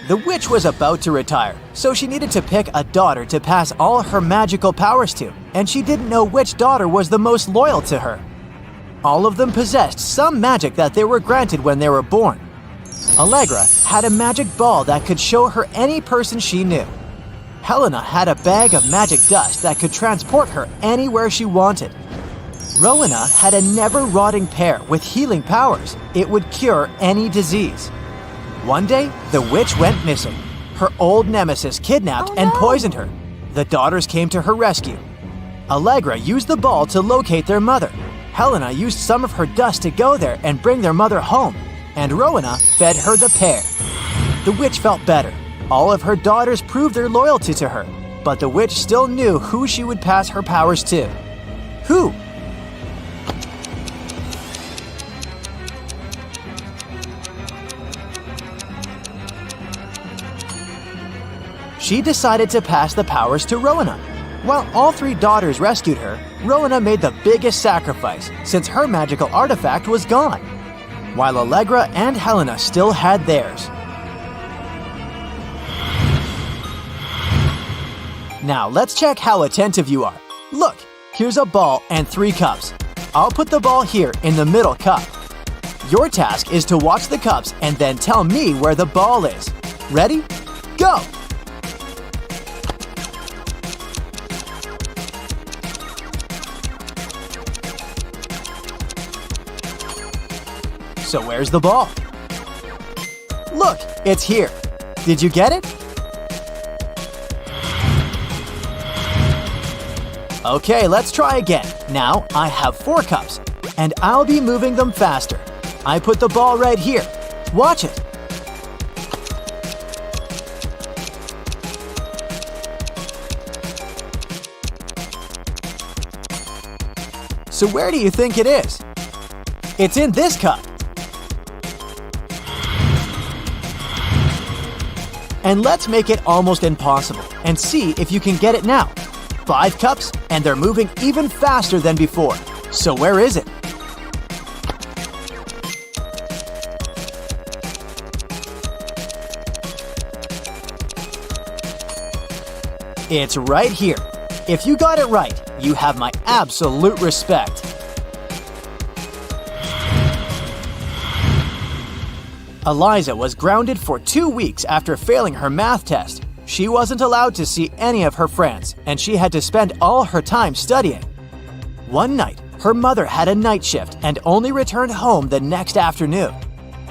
The witch was about to retire, so she needed to pick a daughter to pass all her magical powers to, and she didn't know which daughter was the most loyal to her. All of them possessed some magic that they were granted when they were born. Allegra had a magic ball that could show her any person she knew. Helena had a bag of magic dust that could transport her anywhere she wanted. Rowena had a never-rotting pear with healing powers. It would cure any disease. One day, the witch went missing. Her old nemesis kidnapped and poisoned her. The daughters came to her rescue. Allegra used the ball to locate their mother. Helena used some of her dust to go there and bring their mother home. And Rowena fed her the pear. The witch felt better. All of her daughters proved their loyalty to her, but the witch still knew who she would pass her powers to. Who? She decided to pass the powers to Rowena. While all 3 daughters rescued her, Rowena made the biggest sacrifice since her magical artifact was gone, while Allegra and Helena still had theirs. Now let's check how attentive you are. Look, here's a ball and 3 cups. I'll put the ball here in the middle cup. Your task is to watch the cups and then tell me where the ball is. Ready? Go! So where's the ball? Look, it's here. Did you get it? Okay, let's try again. Now I have 4 cups, and I'll be moving them faster. I put the ball right here. Watch it. So where do you think it is? It's in this cup. And let's make it almost impossible and see if you can get it now. 5 cups, and they're moving even faster than before. So where is it? It's right here. If you got it right, you have my absolute respect. Eliza was grounded for 2 weeks after failing her math test. She wasn't allowed to see any of her friends, and she had to spend all her time studying. One night, her mother had a night shift and only returned home the next afternoon.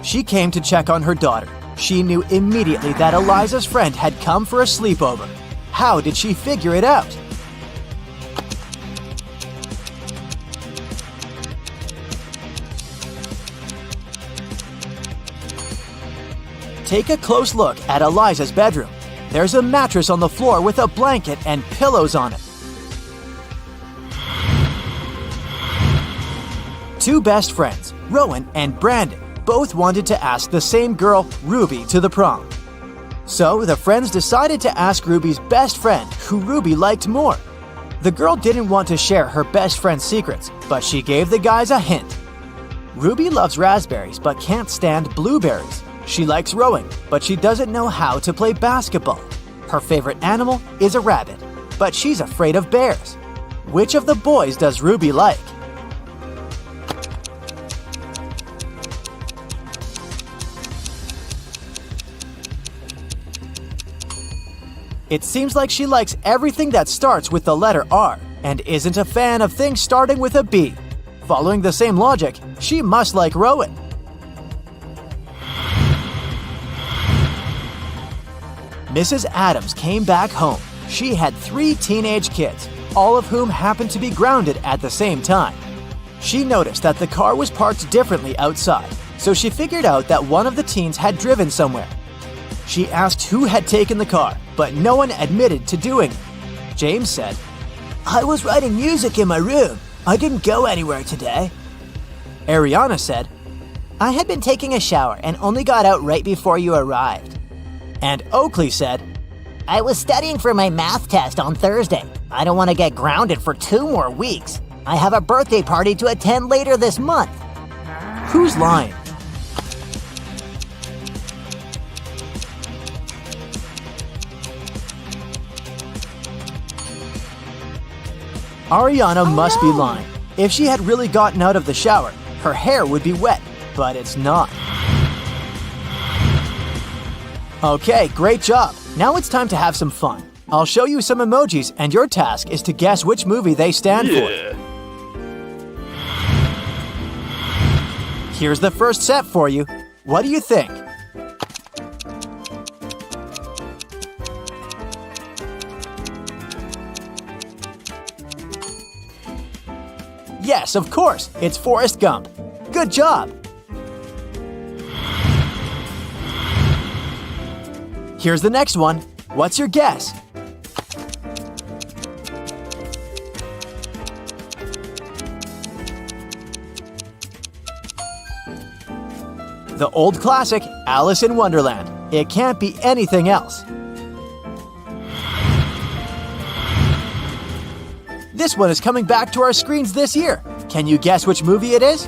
She came to check on her daughter. She knew immediately that Eliza's friend had come for a sleepover. How did she figure it out? Take a close look at Eliza's bedroom. There's a mattress on the floor with a blanket and pillows on it. 2 best friends, Rowan and Brandon, both wanted to ask the same girl, Ruby, to the prom. So the friends decided to ask Ruby's best friend who Ruby liked more. The girl didn't want to share her best friend's secrets, but she gave the guys a hint. Ruby loves raspberries but can't stand blueberries. She likes rowing, but she doesn't know how to play basketball. Her favorite animal is a rabbit, but she's afraid of bears. Which of the boys does Ruby like? It seems like she likes everything that starts with the letter R and isn't a fan of things starting with a B. Following the same logic, she must like Rowan. Mrs. Adams came back home. She had 3 teenage kids, all of whom happened to be grounded at the same time. She noticed that the car was parked differently outside, so she figured out that one of the teens had driven somewhere. She asked who had taken the car, but no one admitted to doing it. James said, "I was writing music in my room. I didn't go anywhere today." Ariana said, "I had been taking a shower and only got out right before you arrived." And Oakley said, "I was studying for my math test on Thursday. I don't want to get grounded for 2 more weeks. I have a birthday party to attend later this month." Who's lying? Ariana must be lying. If she had really gotten out of the shower, her hair would be wet, but it's not. Okay, great job. Now it's time to have some fun. I'll show you some emojis, and your task is to guess which movie they stand for. Here's the first set for you. What do you think? Yes, of course. It's Forrest Gump. Good job. Here's the next one. What's your guess? The old classic, Alice in Wonderland. It can't be anything else. This one is coming back to our screens this year. Can you guess which movie it is?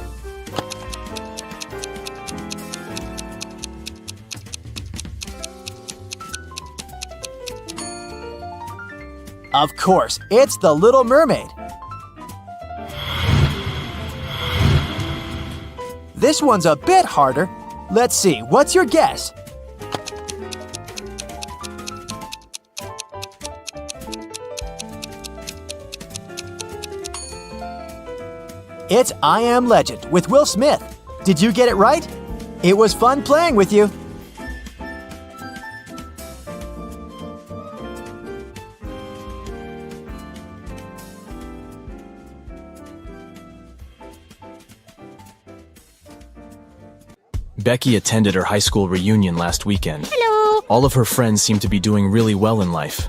Of course, it's The Little Mermaid. This one's a bit harder. Let's see, what's your guess? It's I Am Legend with Will Smith. Did you get it right? It was fun playing with you. Becky attended her high school reunion last weekend. Hello. All of her friends seemed to be doing really well in life.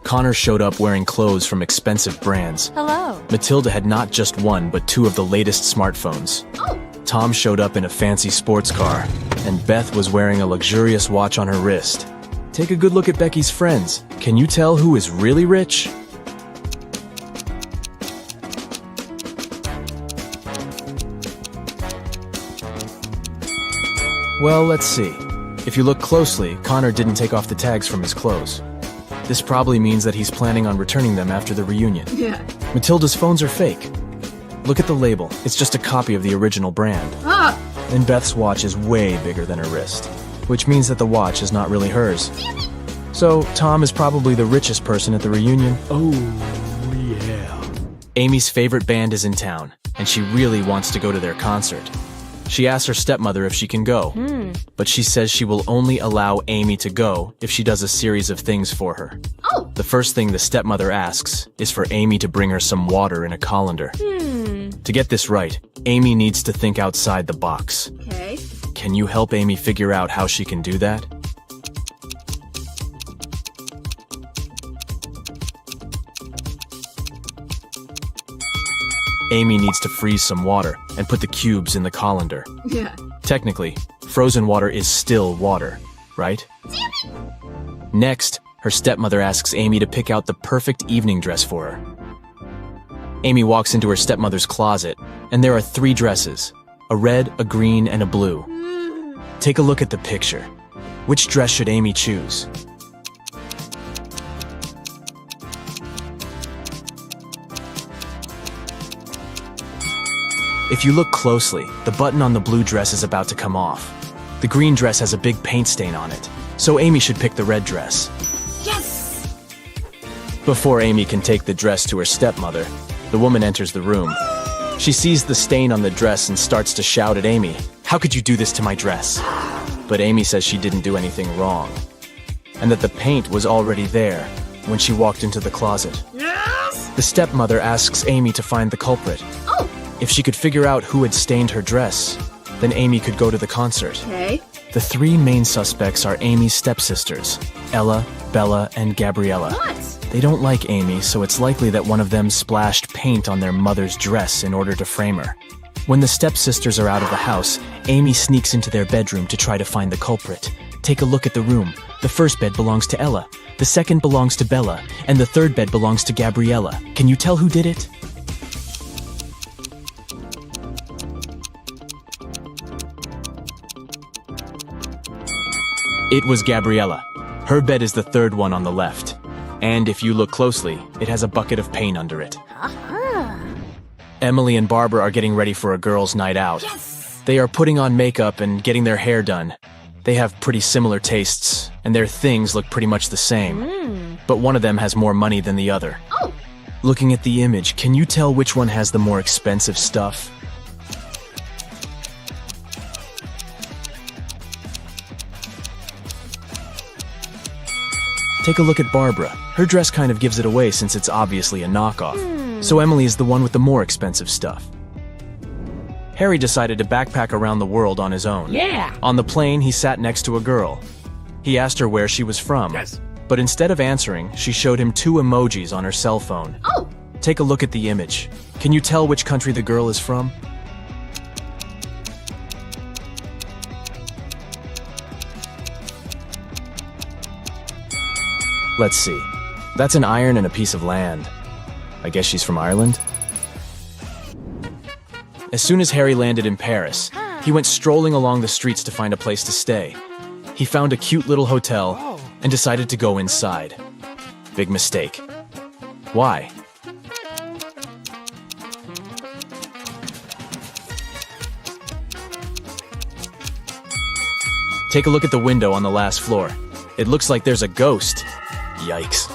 Connor showed up wearing clothes from expensive brands. Hello. Matilda had not just one, but two of the latest smartphones. Oh. Tom showed up in a fancy sports car, and Beth was wearing a luxurious watch on her wrist. Take a good look at Becky's friends. Can you tell who is really rich? Well, let's see. If you look closely, Connor didn't take off the tags from his clothes. This probably means that he's planning on returning them after the reunion. Yeah. Matilda's phones are fake. Look at the label. It's just a copy of the original brand. Ah. And Beth's watch is way bigger than her wrist, which means that the watch is not really hers. So, Tom is probably the richest person at the reunion. Oh, yeah. Amy's favorite band is in town, and she really wants to go to their concert. She asks her stepmother if she can go, but she says she will only allow Amy to go if she does a series of things for her. Oh. The first thing the stepmother asks is for Amy to bring her some water in a colander. To get this right, Amy needs to think outside the box. Okay. Can you help Amy figure out how she can do that? Amy needs to freeze some water and put the cubes in the colander. Yeah. Technically, frozen water is still water, right? Next, her stepmother asks Amy to pick out the perfect evening dress for her. Amy walks into her stepmother's closet, and there are 3 dresses, a red, a green, and a blue. Take a look at the picture. Which dress should Amy choose? If you look closely, the button on the blue dress is about to come off. The green dress has a big paint stain on it, so Amy should pick the red dress. Yes. Before Amy can take the dress to her stepmother, the woman enters the room. She sees the stain on the dress and starts to shout at Amy, "How could you do this to my dress?" But Amy says she didn't do anything wrong, and that the paint was already there when she walked into the closet. Yes. The stepmother asks Amy to find the culprit. Oh. If she could figure out who had stained her dress, then Amy could go to the concert. Okay. The 3 main suspects are Amy's stepsisters, Ella, Bella, and Gabriella. What? They don't like Amy, so it's likely that one of them splashed paint on their mother's dress in order to frame her. When the stepsisters are out of the house, Amy sneaks into their bedroom to try to find the culprit. Take a look at the room. The first bed belongs to Ella, the second belongs to Bella, and the third bed belongs to Gabriella. Can you tell who did it? It was Gabriella. Her bed is the third one on the left. And if you look closely, it has a bucket of paint under it. Emily and Barbara are getting ready for a girls' night out. Yes. They are putting on makeup and getting their hair done. They have pretty similar tastes, and their things look pretty much the same. But one of them has more money than the other. Oh. Looking at the image, can you tell which one has the more expensive stuff? Take a look at Barbara. Her dress kind of gives it away since it's obviously a knockoff. So Emily is the one with the more expensive stuff. Harry decided to backpack around the world on his own. Yeah. On the plane, he sat next to a girl. He asked her where she was from. But instead of answering, she showed him 2 emojis on her cell phone. Oh. Take a look at the image. Can you tell which country the girl is from? Let's see. That's an iron and a piece of land. I guess she's from Ireland? As soon as Harry landed in Paris, he went strolling along the streets to find a place to stay. He found a cute little hotel and decided to go inside. Big mistake. Why? Take a look at the window on the last floor. It looks like there's a ghost. Yikes.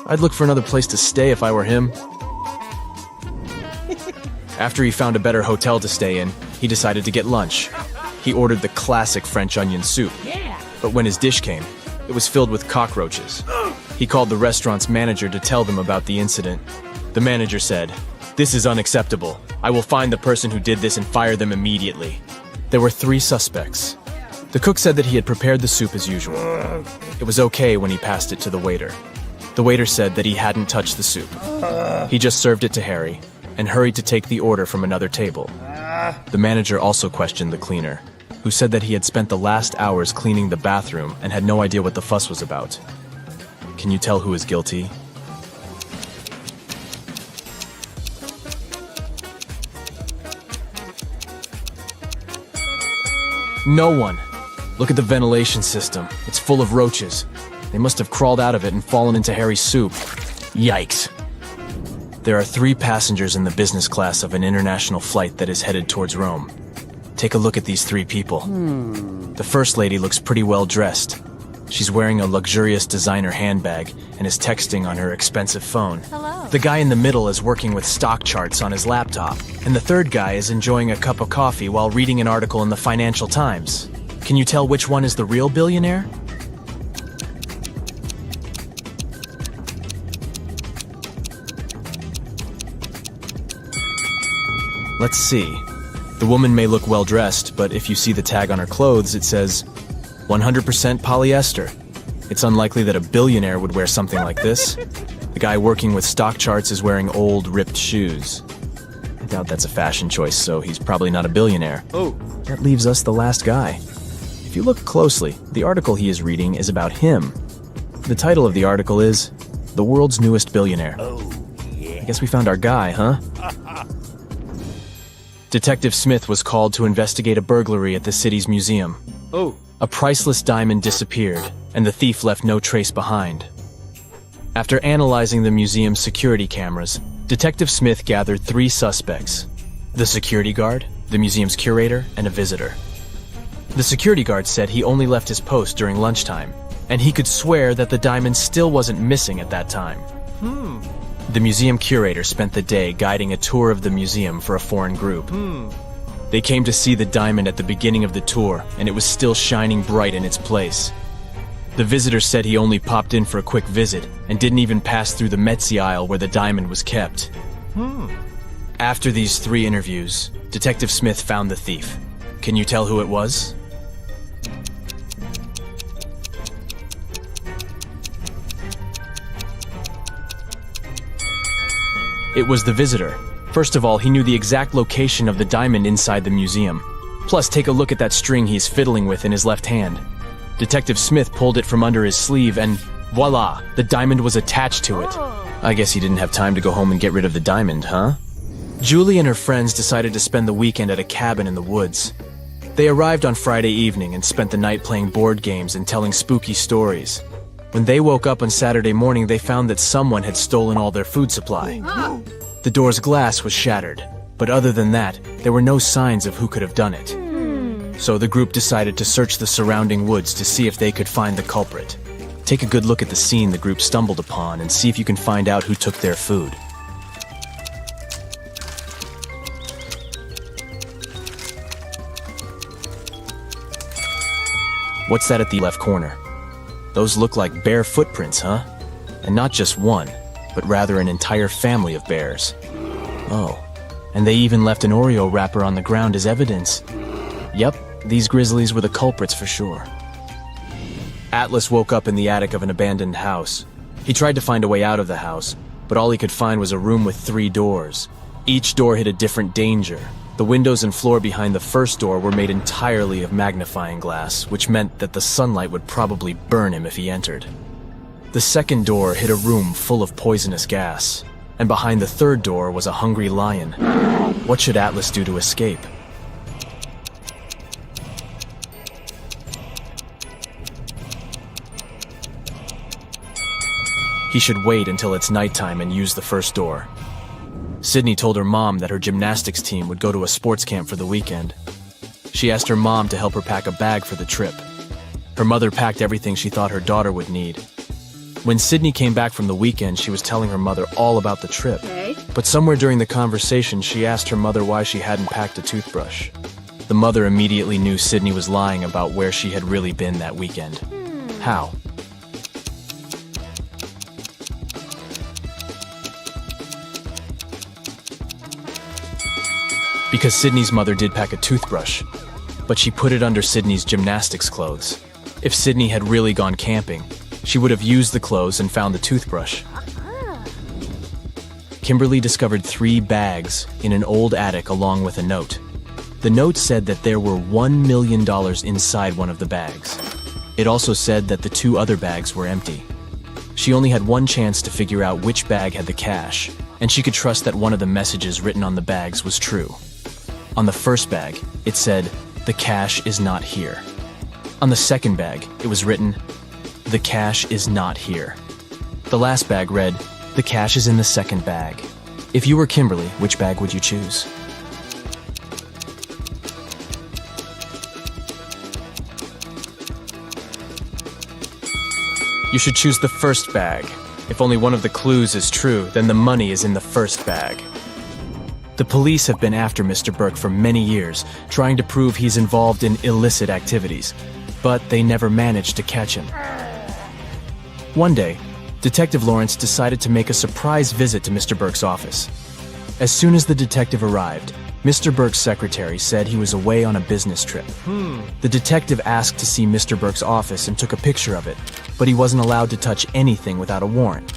I'd look for another place to stay if I were him. After he found a better hotel to stay in, he decided to get lunch. He ordered the classic French onion soup. But when his dish came, it was filled with cockroaches. He called the restaurant's manager to tell them about the incident. The manager said, "This is unacceptable. I will find the person who did this and fire them immediately." There were 3 suspects. The cook said that he had prepared the soup as usual. It was okay when he passed it to the waiter. The waiter said that he hadn't touched the soup. He just served it to Harry and hurried to take the order from another table. The manager also questioned the cleaner, who said that he had spent the last hours cleaning the bathroom and had no idea what the fuss was about. Can you tell who is guilty? No one. Look at the ventilation system. It's full of roaches. They must have crawled out of it and fallen into Harry's soup. Yikes. There are 3 passengers in the business class of an international flight that is headed towards Rome. Take a look at these 3 people. The first lady looks pretty well dressed. She's wearing a luxurious designer handbag and is texting on her expensive phone. Hello. The guy in the middle is working with stock charts on his laptop, and the third guy is enjoying a cup of coffee while reading an article in the Financial Times. Can you tell which one is the real billionaire? Let's see. The woman may look well dressed, but if you see the tag on her clothes, it says 100% polyester. It's unlikely that a billionaire would wear something like this. The guy working with stock charts is wearing old, ripped shoes. I doubt that's a fashion choice, so he's probably not a billionaire. Oh. That leaves us the last guy. If you look closely, the article he is reading is about him. The title of the article is The World's Newest Billionaire. Oh, yeah. I guess we found our guy, huh? Detective Smith was called to investigate a burglary at the city's museum. Oh. A priceless diamond disappeared, and the thief left no trace behind. After analyzing the museum's security cameras, Detective Smith gathered 3 suspects: the security guard, the museum's curator, and a visitor. The security guard said he only left his post during lunchtime, and he could swear that the diamond still wasn't missing at that time. The museum curator spent the day guiding a tour of the museum for a foreign group. They came to see the diamond at the beginning of the tour, and it was still shining bright in its place. The visitor said he only popped in for a quick visit and didn't even pass through the Metzi aisle where the diamond was kept. After these 3 interviews, Detective Smith found the thief. Can you tell who it was? It was the visitor. First of all, he knew the exact location of the diamond inside the museum. Plus, take a look at that string he's fiddling with in his left hand. Detective Smith pulled it from under his sleeve and voila, the diamond was attached to it. I guess he didn't have time to go home and get rid of the diamond, huh? Julie and her friends decided to spend the weekend at a cabin in the woods. They arrived on Friday evening and spent the night playing board games and telling spooky stories. When they woke up on Saturday morning, they found that someone had stolen all their food supply. The door's glass was shattered, but other than that, there were no signs of who could have done it. So the group decided to search the surrounding woods to see if they could find the culprit. Take a good look at the scene the group stumbled upon and see if you can find out who took their food. What's that at the left corner? Those look like bear footprints, huh? And not just one, but rather an entire family of bears. Oh, and they even left an Oreo wrapper on the ground as evidence. Yep, these grizzlies were the culprits for sure. Atlas woke up in the attic of an abandoned house. He tried to find a way out of the house, but all he could find was a room with 3 doors. Each door hid a different danger. The windows and floor behind the first door were made entirely of magnifying glass, which meant that the sunlight would probably burn him if he entered. The second door hid a room full of poisonous gas, and behind the third door was a hungry lion. What should Atlas do to escape? He should wait until it's nighttime and use the first door. Sydney told her mom that her gymnastics team would go to a sports camp for the weekend. She asked her mom to help her pack a bag for the trip. Her mother packed everything she thought her daughter would need. When Sydney came back from the weekend, she was telling her mother all about the trip. But somewhere during the conversation, she asked her mother why she hadn't packed a toothbrush. The mother immediately knew Sydney was lying about where she had really been that weekend. How? Because Sydney's mother did pack a toothbrush, but she put it under Sydney's gymnastics clothes. If Sydney had really gone camping, she would have used the clothes and found the toothbrush. Kimberly discovered 3 bags in an old attic along with a note. The note said that there were $1 million inside one of the bags. It also said that the 2 other bags were empty. She only had one chance to figure out which bag had the cash, and she could trust that one of the messages written on the bags was true. On the first bag, it said, "The cash is not here." On the second bag, it was written, "The cash is not here." The last bag read, "The cash is in the second bag." If you were Kimberly, which bag would you choose? You should choose the first bag. If only one of the clues is true, then the money is in the first bag. The police have been after Mr. Burke for many years, trying to prove he's involved in illicit activities, but they never managed to catch him. One day, Detective Lawrence decided to make a surprise visit to Mr. Burke's office. As soon as the detective arrived, Mr. Burke's secretary said he was away on a business trip. The detective asked to see Mr. Burke's office and took a picture of it, but he wasn't allowed to touch anything without a warrant.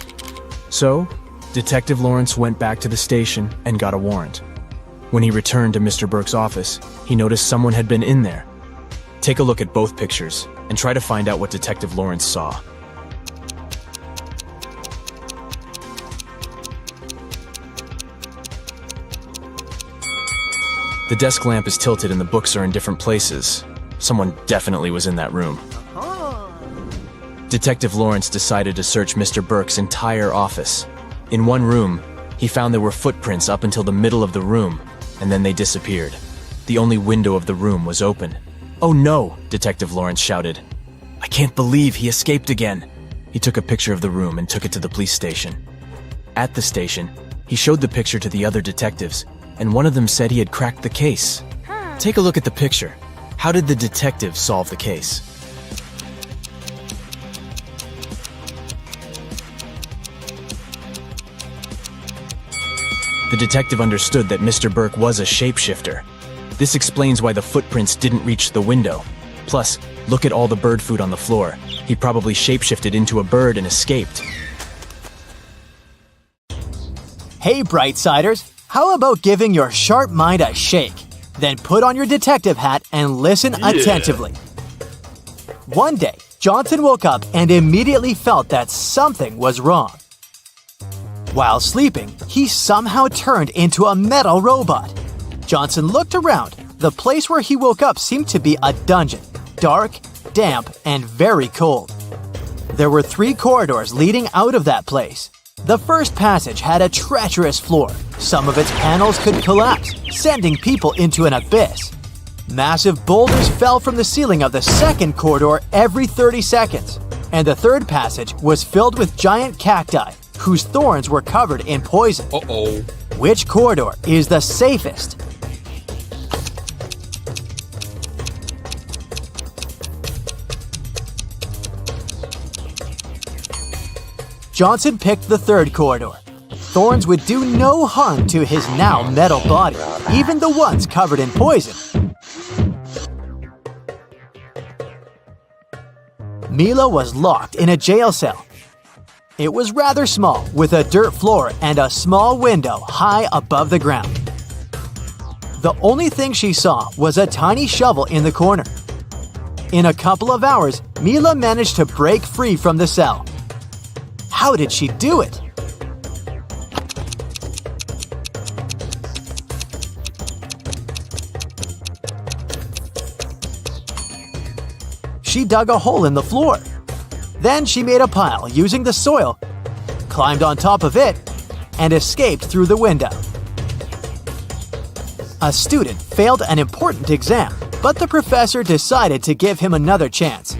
So, Detective Lawrence went back to the station and got a warrant. When he returned to Mr. Burke's office, he noticed someone had been in there. Take a look at both pictures and try to find out what Detective Lawrence saw. The desk lamp is tilted and the books are in different places. Someone definitely was in that room. Detective Lawrence decided to search Mr. Burke's entire office. In one room, he found there were footprints up until the middle of the room, and then they disappeared. The only window of the room was open. "Oh no!" Detective Lawrence shouted. "I can't believe he escaped again." He took a picture of the room and took it to the police station. At the station, he showed the picture to the other detectives, and one of them said he had cracked the case. Take a look at the picture. How did the detective solve the case? The detective understood that Mr. Burke was a shapeshifter. This explains why the footprints didn't reach the window. Plus, look at all the bird food on the floor. He probably shapeshifted into a bird and escaped. Hey, Brightsiders, how about giving your sharp mind a shake? Then put on your detective hat and listen attentively. One day, Johnson woke up and immediately felt that something was wrong. While sleeping, he somehow turned into a metal robot. Johnson looked around. The place where he woke up seemed to be a dungeon, dark, damp, and very cold. There were 3 corridors leading out of that place. The first passage had a treacherous floor. Some of its panels could collapse, sending people into an abyss. Massive boulders fell from the ceiling of the second corridor every 30 seconds. And the third passage was filled with giant cacti, whose thorns were covered in poison. Which corridor is the safest? Johnson picked the third corridor. thorns would do no harm to his now metal body, even the ones covered in poison. Mila was locked in a jail cell. It was rather small, with a dirt floor and a small window high above the ground. The only thing she saw was a tiny shovel in the corner. In a couple of hours, Mila managed to break free from the cell. How did she do it? She dug a hole in the floor. Then she made a pile using the soil, climbed on top of it, and escaped through the window. A student failed an important exam, but the professor decided to give him another chance.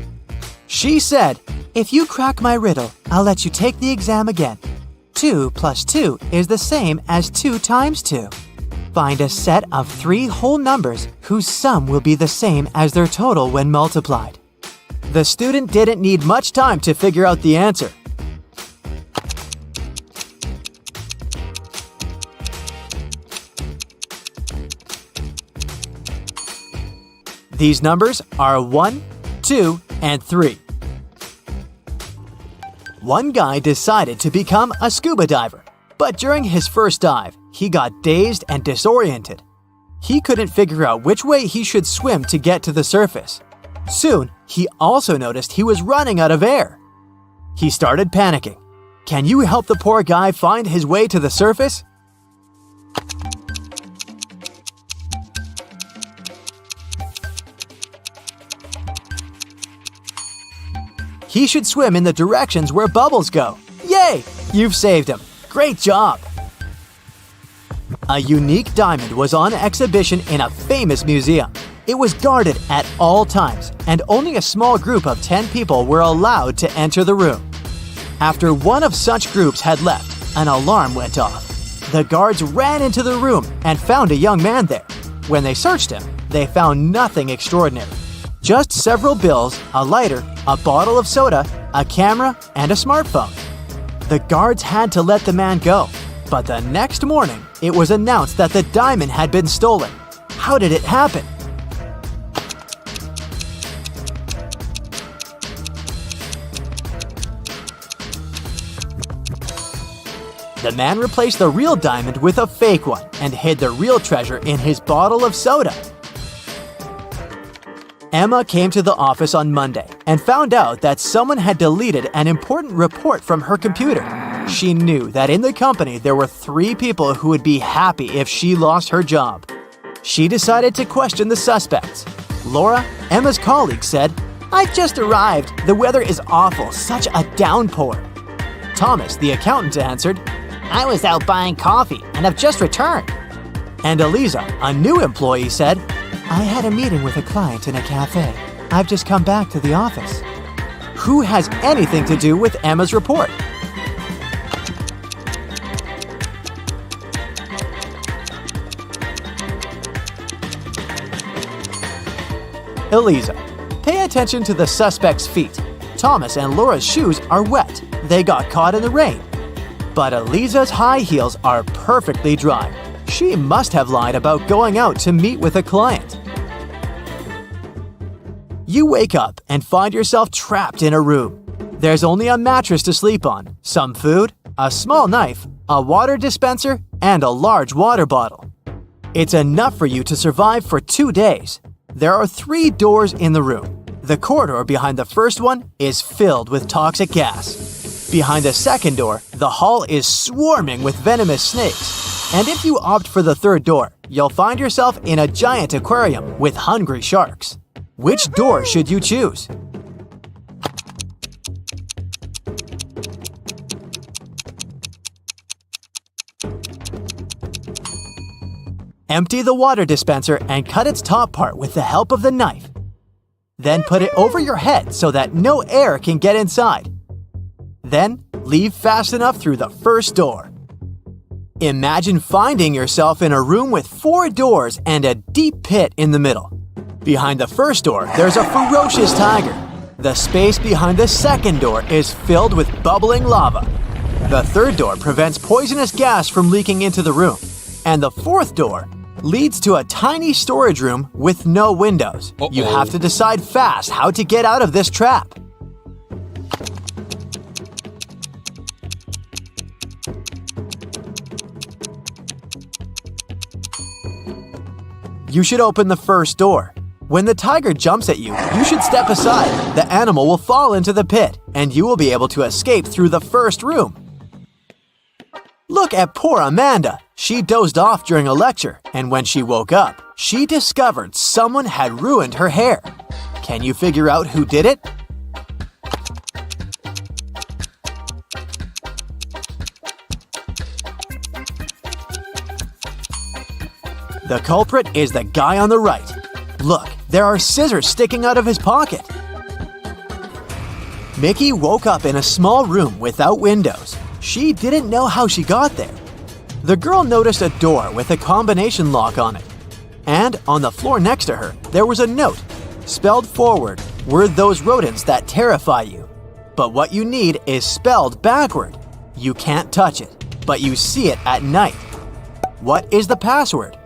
She said, "If you crack my riddle, I'll let you take the exam again. 2 plus 2 is the same as 2 times 2. Find a set of 3 whole numbers whose sum will be the same as their total when multiplied." The student didn't need much time to figure out the answer. These numbers are 1, 2, and 3. One guy decided to become a scuba diver, but during his first dive, he got dazed and disoriented. He couldn't figure out which way he should swim to get to the surface. Soon, he also noticed he was running out of air. He started panicking. Can you help the poor guy find his way to the surface? He should swim in the directions where bubbles go. Yay! You've saved him. Great job! A unique diamond was on exhibition in a famous museum. It was guarded at all times, and only a small group of 10 people were allowed to enter the room. After one of such groups had left, an alarm went off. The guards ran into the room and found a young man there. When they searched him, they found nothing extraordinary. Just several bills, a lighter, a bottle of soda, a camera, and a smartphone. The guards had to let the man go, but the next morning, it was announced that the diamond had been stolen. How did it happen? The man replaced the real diamond with a fake one and hid the real treasure in his bottle of soda. Emma came to the office on Monday and found out that someone had deleted an important report from her computer. She knew that in the company there were 3 people who would be happy if she lost her job. She decided to question the suspects. Laura, Emma's colleague, said, "I've just arrived. The weather is awful, such a downpour." Thomas, the accountant, answered, I was out buying coffee and have just returned. And Eliza, a new employee, said, "I had a meeting with a client in a cafe. I've just come back to the office." Who has anything to do with Emma's report? Eliza. Pay attention to the suspect's feet. Thomas and Laura's shoes are wet. They got caught in the rain. But Eliza's high heels are perfectly dry. She must have lied about going out to meet with a client. You wake up and find yourself trapped in a room. There's only a mattress to sleep on, some food, a small knife, a water dispenser, and a large water bottle. It's enough for you to survive for 2 days. There are 3 doors in the room. The corridor behind the first one is filled with toxic gas. Behind the second door, the hall is swarming with venomous snakes. And if you opt for the third door, you'll find yourself in a giant aquarium with hungry sharks. Which door should you choose? Empty the water dispenser and cut its top part with the help of the knife. Then put it over your head so that no air can get inside. Then, leave fast enough through the first door. Imagine finding yourself in a room with 4 doors and a deep pit in the middle. Behind the first door, there's a ferocious tiger. The space behind the second door is filled with bubbling lava. The third door prevents poisonous gas from leaking into the room. And the fourth door leads to a tiny storage room with no windows. You have to decide fast how to get out of this trap. You should open the first door. When the tiger jumps at you, you should step aside. The animal will fall into the pit, and you will be able to escape through the first room. Look at poor Amanda. She dozed off during a lecture, and when she woke up, she discovered someone had ruined her hair. Can you figure out who did it? The culprit is the guy on the right. Look, there are scissors sticking out of his pocket. Mickey woke up in a small room without windows. She didn't know how she got there. The girl noticed a door with a combination lock on it. And on the floor next to her, there was a note. Spelled forward were those rodents that terrify you. But what you need is spelled backward. You can't touch it, but you see it at night. What is the password?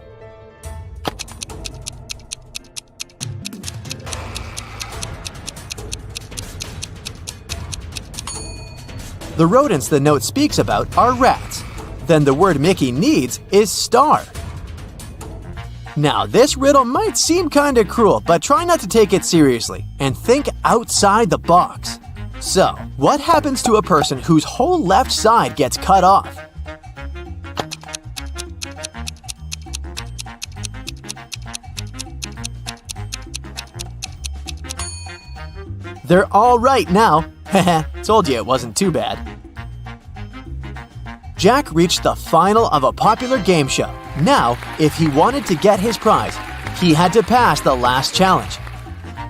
The rodents the note speaks about are rats. Then the word Mickey needs is star. Now, this riddle might seem kinda cruel, but try not to take it seriously and think outside the box. So, what happens to a person whose whole left side gets cut off? They're all right now. Heh, told you it wasn't too bad. Jack reached the final of a popular game show. Now, if he wanted to get his prize, he had to pass the last challenge.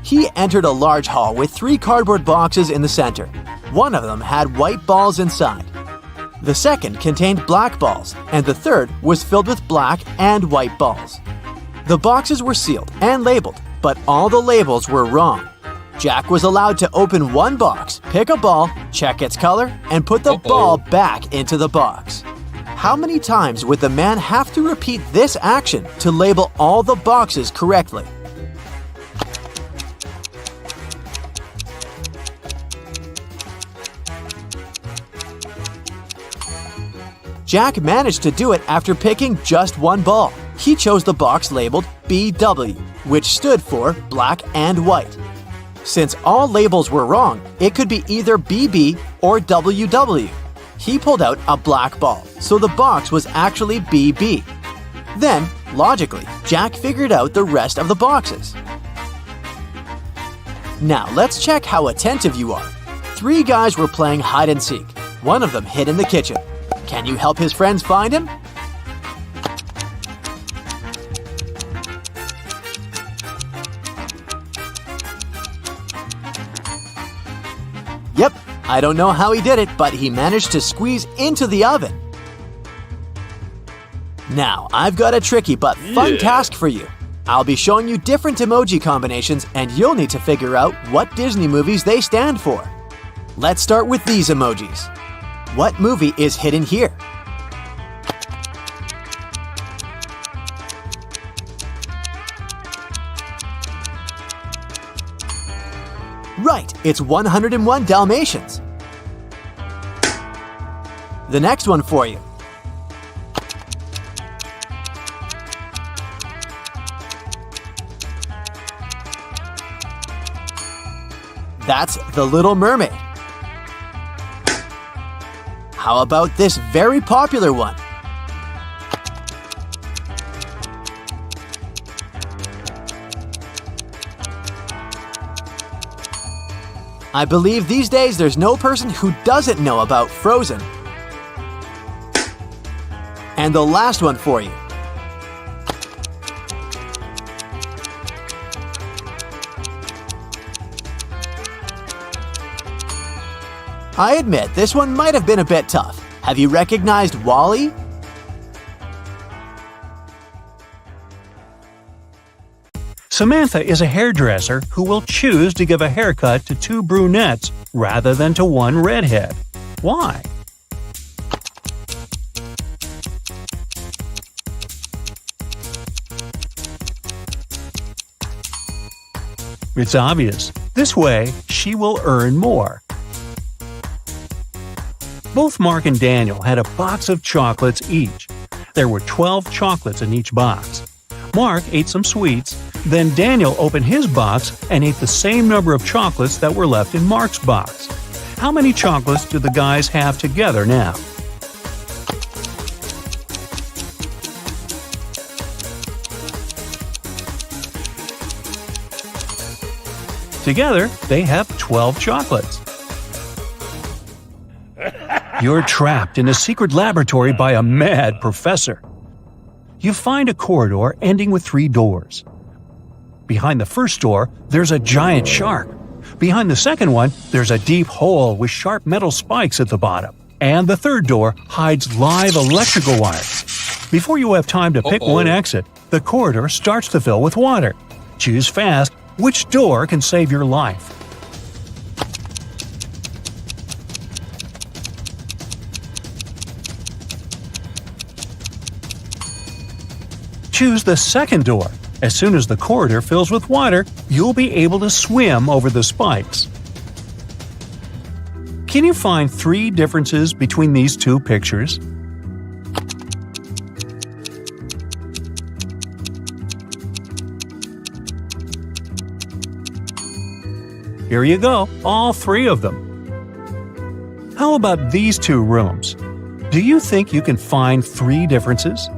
He entered a large hall with 3 cardboard boxes in the center. One of them had white balls inside. The second contained black balls, and the third was filled with black and white balls. The boxes were sealed and labeled, but all the labels were wrong. Jack was allowed to open one box, pick a ball, check its color, and put the ball back into the box. How many times would the man have to repeat this action to label all the boxes correctly? Jack managed to do it after picking just one ball. He chose the box labeled BW, which stood for black and white. Since all labels were wrong, it could be either BB or WW. He pulled out a black ball, so the box was actually BB. Then, logically, Jack figured out the rest of the boxes. Now, let's check how attentive you are. 3 guys were playing hide and seek. One of them hid in the kitchen. Can you help his friends find him? Yep, I don't know how he did it, but he managed to squeeze into the oven. Now, I've got a tricky but fun task for you. I'll be showing you different emoji combinations, and you'll need to figure out what Disney movies they stand for. Let's start with these emojis. What movie is hidden here? Right, it's 101 Dalmatians. The next one for you. That's The Little Mermaid. How about this very popular one? I believe these days there's no person who doesn't know about Frozen. And the last one for you. I admit, this one might have been a bit tough. Have you recognized WALL-E? Samantha is a hairdresser who will choose to give a haircut to 2 brunettes rather than to 1 redhead. Why? It's obvious. This way, she will earn more. Both Mark and Daniel had a box of chocolates each. There were 12 chocolates in each box. Mark ate some sweets, then Daniel opened his box and ate the same number of chocolates that were left in Mark's box. How many chocolates do the guys have together now? Together, they have 12 chocolates. You're trapped in a secret laboratory by a mad professor. You find a corridor ending with 3 doors. Behind the first door, there's a giant shark. Behind the second one, there's a deep hole with sharp metal spikes at the bottom. And the third door hides live electrical wires. Before you have time to pick one exit, the corridor starts to fill with water. Choose fast which door can save your life. Choose the second door. As soon as the corridor fills with water, you'll be able to swim over the spikes. Can you find 3 differences between these 2 pictures? Here you go, all 3 of them. How about these 2 rooms? Do you think you can find 3 differences?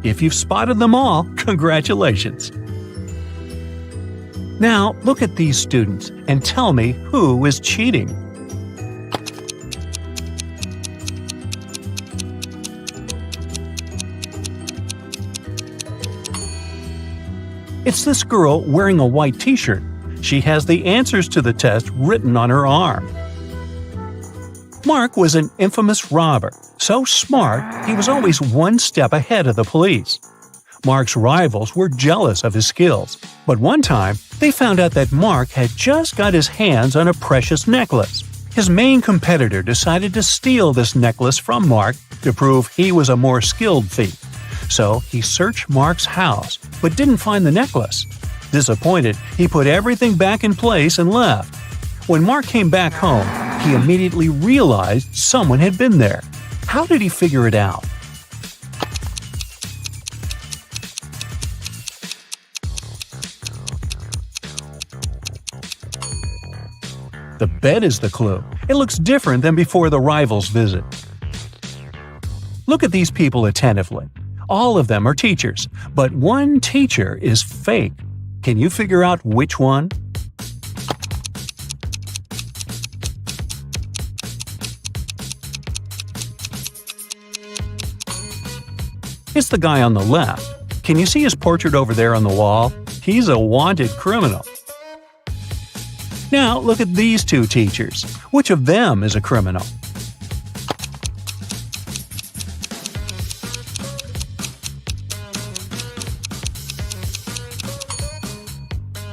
If you've spotted them all, congratulations! Now, look at these students and tell me who is cheating. It's this girl wearing a white t-shirt. She has the answers to the test written on her arm. Mark was an infamous robber. So smart, he was always one step ahead of the police. Mark's rivals were jealous of his skills, but one time they found out that Mark had just got his hands on a precious necklace. His main competitor decided to steal this necklace from Mark to prove he was a more skilled thief. So he searched Mark's house, but didn't find the necklace. Disappointed, he put everything back in place and left. When Mark came back home, he immediately realized someone had been there. How did he figure it out? The bed is the clue. It looks different than before the rivals' visit. Look at these people attentively. All of them are teachers, but one teacher is fake. Can you figure out which one? It's the guy on the left. Can you see his portrait over there on the wall? He's a wanted criminal. Now look at these 2 teachers. Which of them is a criminal?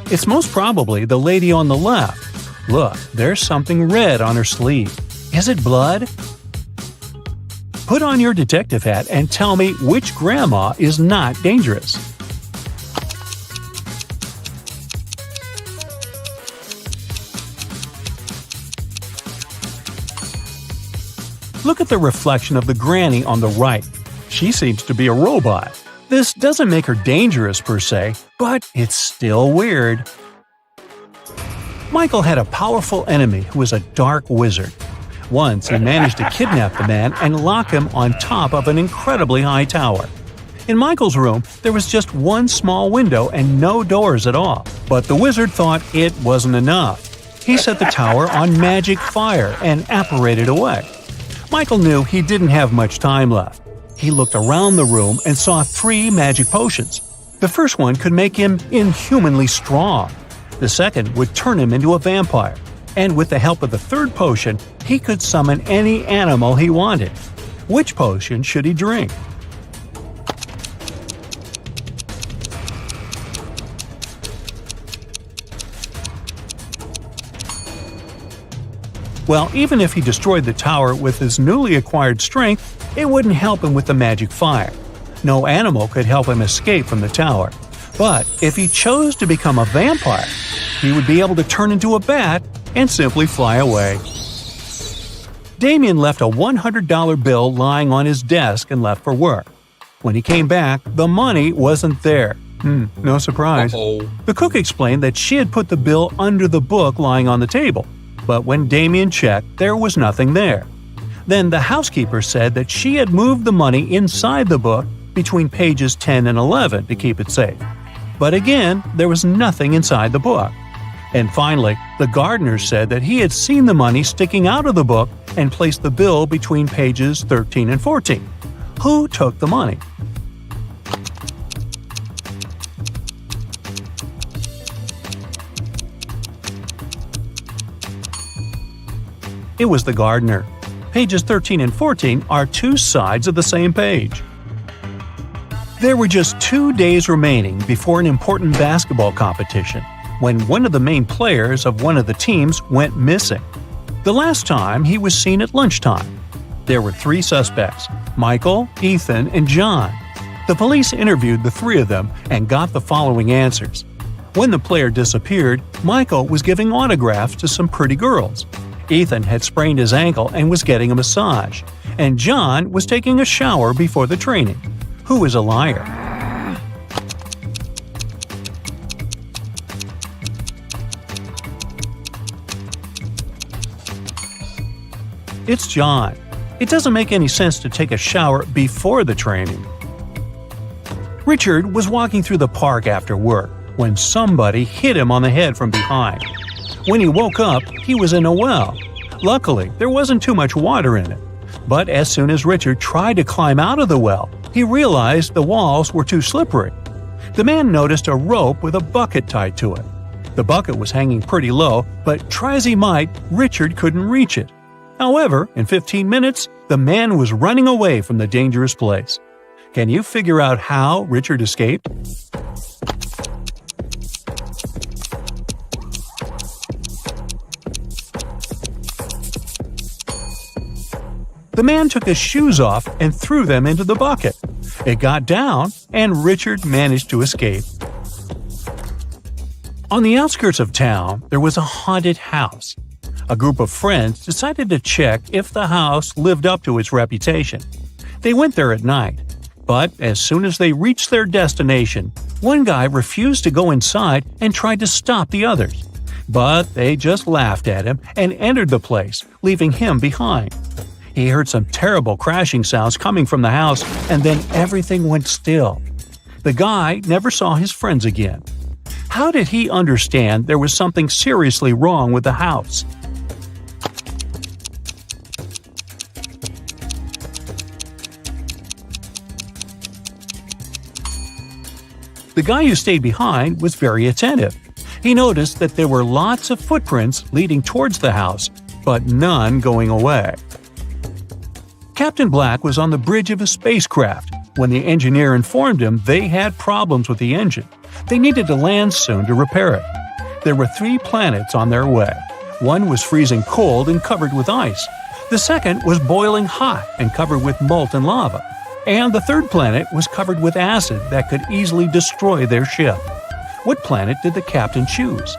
It's most probably the lady on the left. Look, there's something red on her sleeve. Is it blood? Put on your detective hat and tell me which grandma is not dangerous. Look at the reflection of the granny on the right. She seems to be a robot. This doesn't make her dangerous per se, but it's still weird. Michael had a powerful enemy who was a dark wizard. Once he managed to kidnap the man and lock him on top of an incredibly high tower. In Michael's room, there was just one small window and no doors at all. But the wizard thought it wasn't enough. He set the tower on magic fire and apparated away. Michael knew he didn't have much time left. He looked around the room and saw 3 magic potions. The first one could make him inhumanly strong. The second would turn him into a vampire. And with the help of the third potion, he could summon any animal he wanted. Which potion should he drink? Well, even if he destroyed the tower with his newly acquired strength, it wouldn't help him with the magic fire. No animal could help him escape from the tower. But if he chose to become a vampire, he would be able to turn into a bat and simply fly away. Damien left a $100 bill lying on his desk and left for work. When he came back, the money wasn't there. No surprise. The cook explained that she had put the bill under the book lying on the table, but when Damien checked, there was nothing there. Then the housekeeper said that she had moved the money inside the book between pages 10 and 11 to keep it safe. But again, there was nothing inside the book. And finally, the gardener said that he had seen the money sticking out of the book and placed the bill between pages 13 and 14. Who took the money? It was the gardener. Pages 13 and 14 are two sides of the same page. There were just 2 days remaining before an important basketball competition when one of the main players of one of the teams went missing. The last time he was seen at lunchtime. There were 3 suspects: Michael, Ethan, and John. The police interviewed the 3 of them and got the following answers. When the player disappeared, Michael was giving autographs to some pretty girls. Ethan had sprained his ankle and was getting a massage. And John was taking a shower before the training. Who is a liar? It's John. It doesn't make any sense to take a shower before the training. Richard was walking through the park after work when somebody hit him on the head from behind. When he woke up, he was in a well. Luckily, there wasn't too much water in it. But as soon as Richard tried to climb out of the well, he realized the walls were too slippery. The man noticed a rope with a bucket tied to it. The bucket was hanging pretty low, but try as he might, Richard couldn't reach it. However, in 15 minutes, the man was running away from the dangerous place. Can you figure out how Richard escaped? The man took his shoes off and threw them into the bucket. It got down, and Richard managed to escape. On the outskirts of town, there was a haunted house. A group of friends decided to check if the house lived up to its reputation. They went there at night, but as soon as they reached their destination, one guy refused to go inside and tried to stop the others. But they just laughed at him and entered the place, leaving him behind. He heard some terrible crashing sounds coming from the house, and then everything went still. The guy never saw his friends again. How did he understand there was something seriously wrong with the house? The guy who stayed behind was very attentive. He noticed that there were lots of footprints leading towards the house, but none going away. Captain Black was on the bridge of a spacecraft when the engineer informed him they had problems with the engine. They needed to land soon to repair it. There were 3 planets on their way. One was freezing cold and covered with ice. The second was boiling hot and covered with molten lava. And the third planet was covered with acid that could easily destroy their ship. What planet did the captain choose?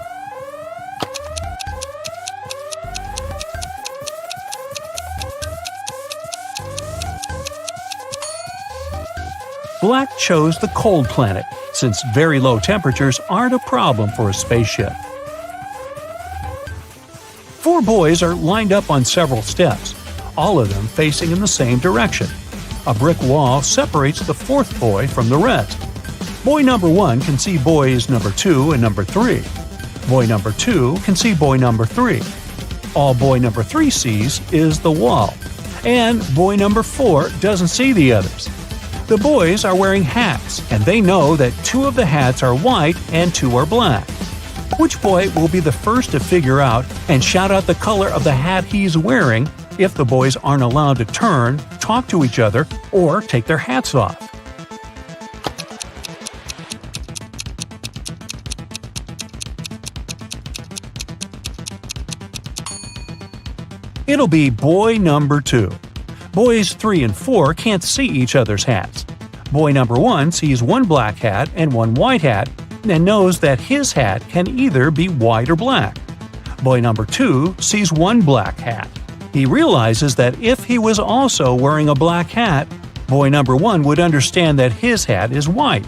Black chose the cold planet, since very low temperatures aren't a problem for a spaceship. 4 boys are lined up on several steps, all of them facing in the same direction. A brick wall separates the 4th boy from the rest. Boy number 1 can see boys number 2 and number 3. Boy number 2 can see boy number 3. All boy number 3 sees is the wall. And boy number 4 doesn't see the others. The boys are wearing hats, and they know that 2 of the hats are white and 2 are black. Which boy will be the first to figure out and shout out the color of the hat he's wearing if the boys aren't allowed to turn, talk to each other, or take their hats off? It'll be boy number 2. Boys 3 and 4 can't see each other's hats. Boy number 1 sees one black hat and one white hat and knows that his hat can either be white or black. Boy number 2 sees one black hat. He realizes that if he was also wearing a black hat, boy number 1 would understand that his hat is white.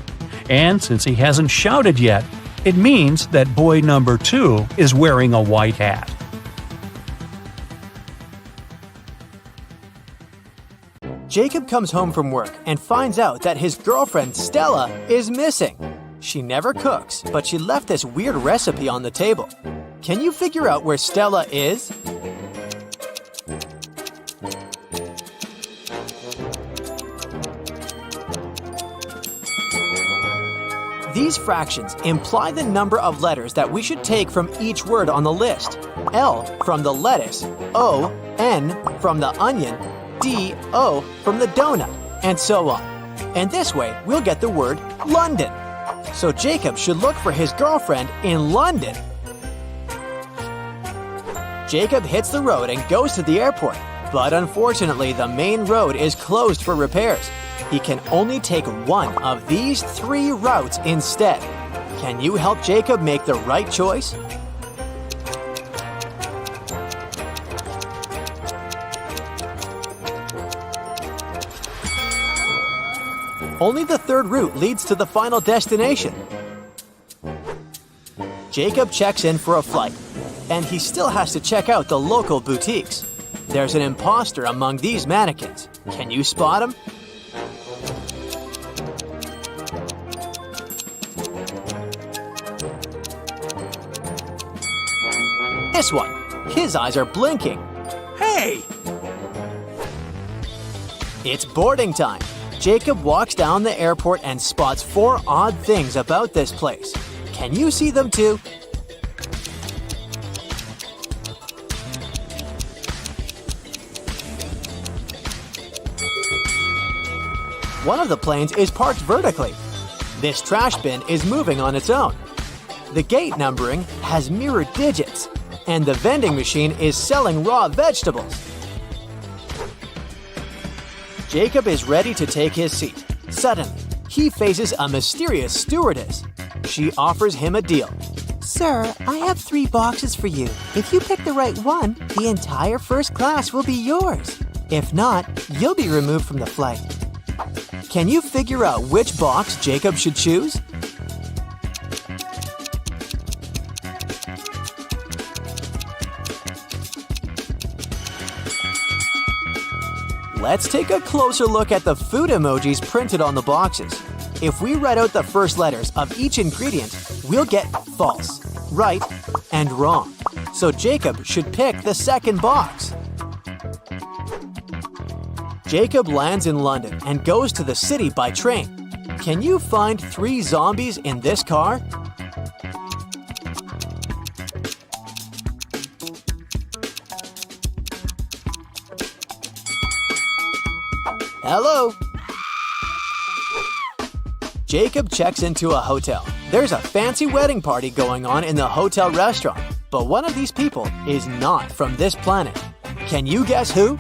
And since he hasn't shouted yet, it means that boy number 2 is wearing a white hat. Jacob comes home from work and finds out that his girlfriend Stella is missing. She never cooks, but she left this weird recipe on the table. Can you figure out where Stella is? These fractions imply the number of letters that we should take from each word on the list. L from the lettuce, O, N from the onion, D, O from the donut, and so on. And this way, we'll get the word London. So Jacob should look for his girlfriend in London. Jacob hits the road and goes to the airport, but unfortunately the main road is closed for repairs. He can only take one of these 3 routes instead. Can you help Jacob make the right choice? Only the 3rd route leads to the final destination. Jacob checks in for a flight, and he still has to check out the local boutiques. There's an imposter among these mannequins. Can you spot him? This one. His eyes are blinking. Hey! It's boarding time. Jacob walks down the airport and spots 4 odd things about this place. Can you see them too? One of the planes is parked vertically. This trash bin is moving on its own. The gate numbering has mirrored digits, and the vending machine is selling raw vegetables. Jacob is ready to take his seat. Suddenly, he faces a mysterious stewardess. She offers him a deal. Sir, I have 3 boxes for you. If you pick the right one, the entire first class will be yours. If not, you'll be removed from the flight. Can you figure out which box Jacob should choose? Let's take a closer look at the food emojis printed on the boxes. If we write out the first letters of each ingredient, we'll get false, right, and wrong. So Jacob should pick the second box. Jacob lands in London and goes to the city by train. Can you find 3 zombies in this car? Hello? Jacob checks into a hotel. There's a fancy wedding party going on in the hotel restaurant, but one of these people is not from this planet. Can you guess who?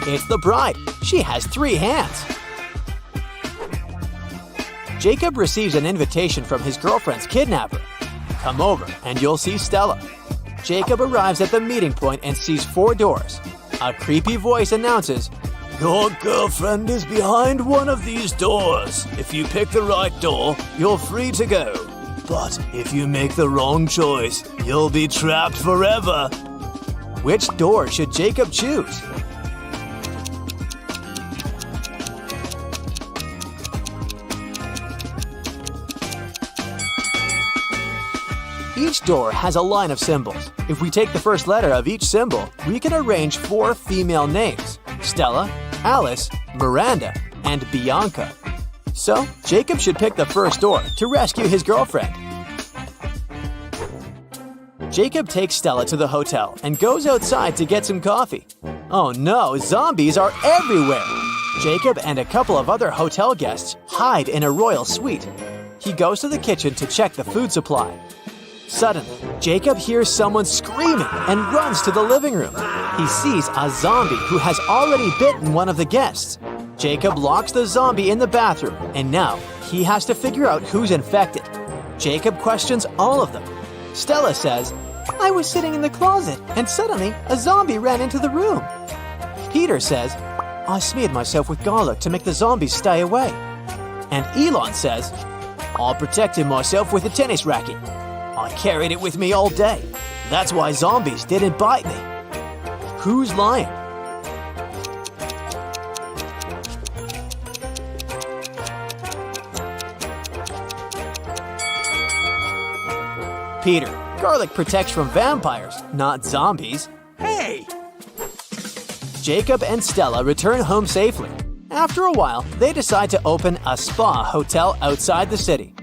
It's the bride. She has 3 hands. Jacob receives an invitation from his girlfriend's kidnapper. Come over and you'll see Stella. Jacob arrives at the meeting point and sees 4 doors. A creepy voice announces, "Your girlfriend is behind one of these doors. If you pick the right door, you're free to go. But if you make the wrong choice, you'll be trapped forever." Which door should Jacob choose? Each door has a line of symbols. If we take the first letter of each symbol, we can arrange 4 female names: Stella, Alice, Miranda, and Bianca. So, Jacob should pick the first door to rescue his girlfriend. Jacob takes Stella to the hotel and goes outside to get some coffee. Oh no, zombies are everywhere! Jacob and a couple of other hotel guests hide in a royal suite. He goes to the kitchen to check the food supply. Suddenly, Jacob hears someone screaming and runs to the living room. He sees a zombie who has already bitten one of the guests. Jacob locks the zombie in the bathroom, and now he has to figure out who's infected. Jacob questions all of them. Stella says, "I was sitting in the closet, and suddenly a zombie ran into the room." Peter says, "I smeared myself with garlic to make the zombies stay away." And Elon says, "I protected myself with a tennis racket. I carried it with me all day. That's why zombies didn't bite me." Who's lying? Peter, garlic protects from vampires, not zombies. Hey! Jacob and Stella return home safely. After a while, they decide to open a spa hotel outside the city.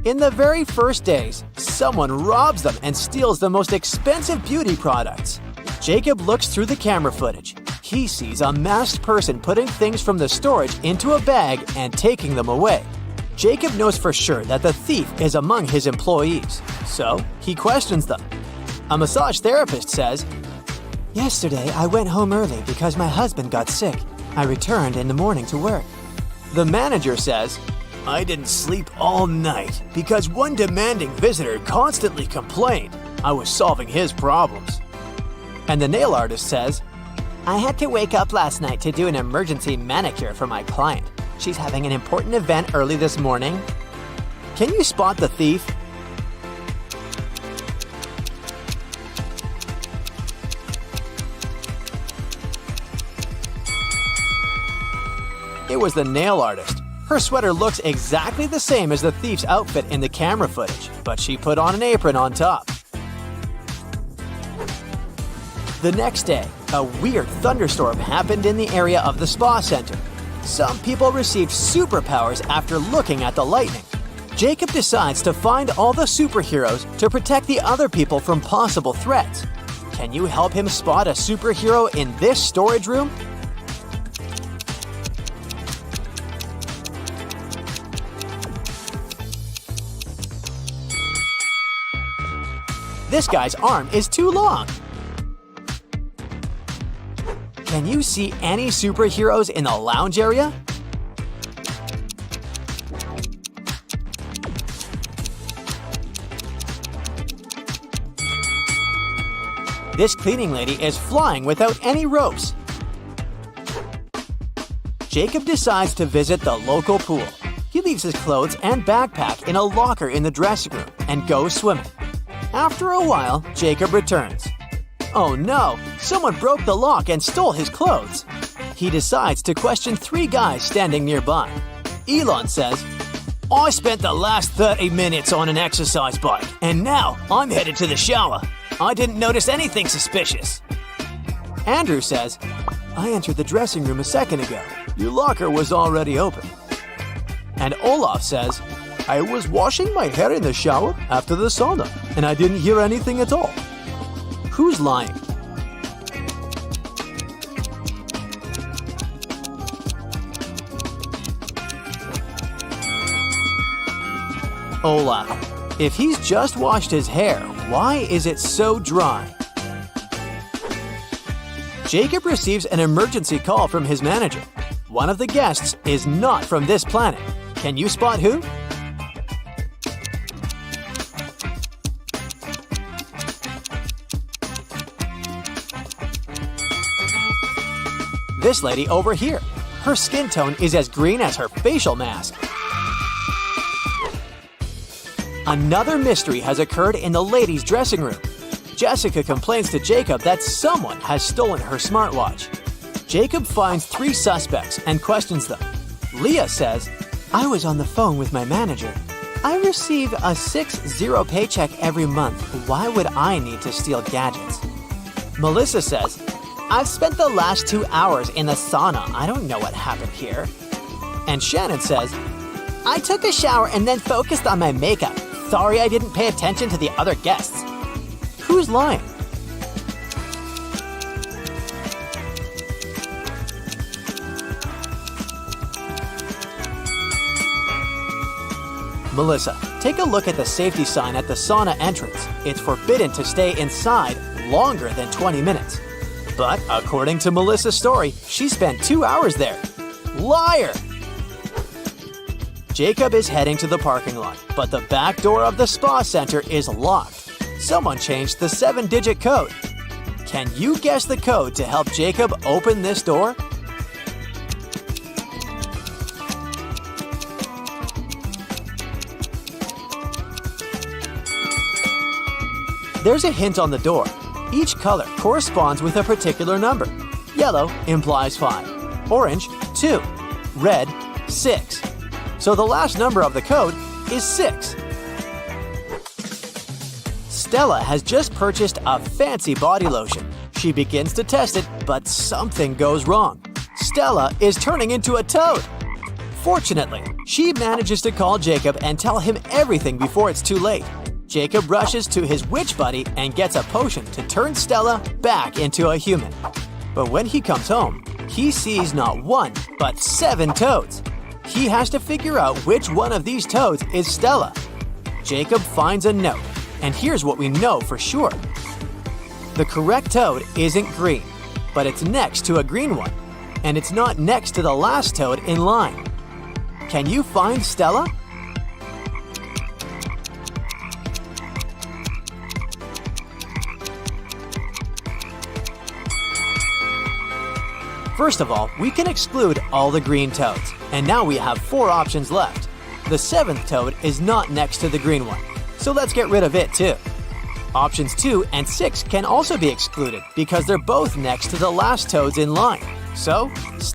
In the very first days, someone robs them and steals the most expensive beauty products. Jacob looks through the camera footage. He sees a masked person putting things from the storage into a bag and taking them away. Jacob knows for sure that the thief is among his employees, so he questions them. A massage therapist says, "Yesterday, I went home early because my husband got sick. I returned in the morning to work." The manager says, "I didn't sleep all night because one demanding visitor constantly complained. I was solving his problems." And the nail artist says, "I had to wake up last night to do an emergency manicure for my client. She's having an important event early this morning." Can you spot the thief? It was the nail artist. Her sweater looks exactly the same as the thief's outfit in the camera footage, but she put on an apron on top. The next day, a weird thunderstorm happened in the area of the spa center. Some people received superpowers after looking at the lightning. Jacob decides to find all the superheroes to protect the other people from possible threats. Can you help him spot a superhero in this storage room? This guy's arm is too long. Can you see any superheroes in the lounge area? This cleaning lady is flying without any ropes. Jacob decides to visit the local pool. He leaves his clothes and backpack in a locker in the dressing room and goes swimming. After a while, Jacob returns. Oh no, someone broke the lock and stole his clothes. He decides to question 3 guys standing nearby. Elon says, "I spent the last 30 minutes on an exercise bike, and now I'm headed to the shower. I didn't notice anything suspicious." Andrew says, "I entered the dressing room a second ago. Your locker was already open." And Olaf says, "I was washing my hair in the shower after the sauna, and I didn't hear anything at all." Who's lying? Olaf. If he's just washed his hair, why is it so dry? Jacob receives an emergency call from his manager. One of the guests is not from this planet. Can you spot who? This lady over here. Her skin tone is as green as her facial mask. Another mystery has occurred in the ladies' dressing room. Jessica complains to Jacob that someone has stolen her smartwatch. Jacob finds 3 suspects and questions them. Leah says, "I was on the phone with my manager. I receive a 6-0 paycheck every month. Why would I need to steal gadgets?" Melissa says, "I've spent the last 2 hours in the sauna. I don't know what happened here." And Shannon says, "I took a shower and then focused on my makeup. Sorry I didn't pay attention to the other guests." Who's lying? Melissa, take a look at the safety sign at the sauna entrance. It's forbidden to stay inside longer than 20 minutes. But according to Melissa's story, she spent 2 hours there. Liar! Jacob is heading to the parking lot, but the back door of the spa center is locked. Someone changed the 7-digit code. Can you guess the code to help Jacob open this door? There's a hint on the door. Each color corresponds with a particular number. Yellow implies 5, orange 2, red 6. So the last number of the code is 6. Stella has just purchased a fancy body lotion. She begins to test it, but something goes wrong. Stella is turning into a toad. Fortunately, she manages to call Jacob and tell him everything before it's too late. Jacob rushes to his witch buddy and gets a potion to turn Stella back into a human. But when he comes home, he sees not 1, but 7 toads. He has to figure out which one of these toads is Stella. Jacob finds a note, and here's what we know for sure. The correct toad isn't green, but it's next to a green one, and it's not next to the last toad in line. Can you find Stella? First of all, we can exclude all the green toads, and now we have 4 options left. The 7th toad is not next to the green one, so let's get rid of it too. Options 2 and 6 can also be excluded because they're both next to the last toads in line. So,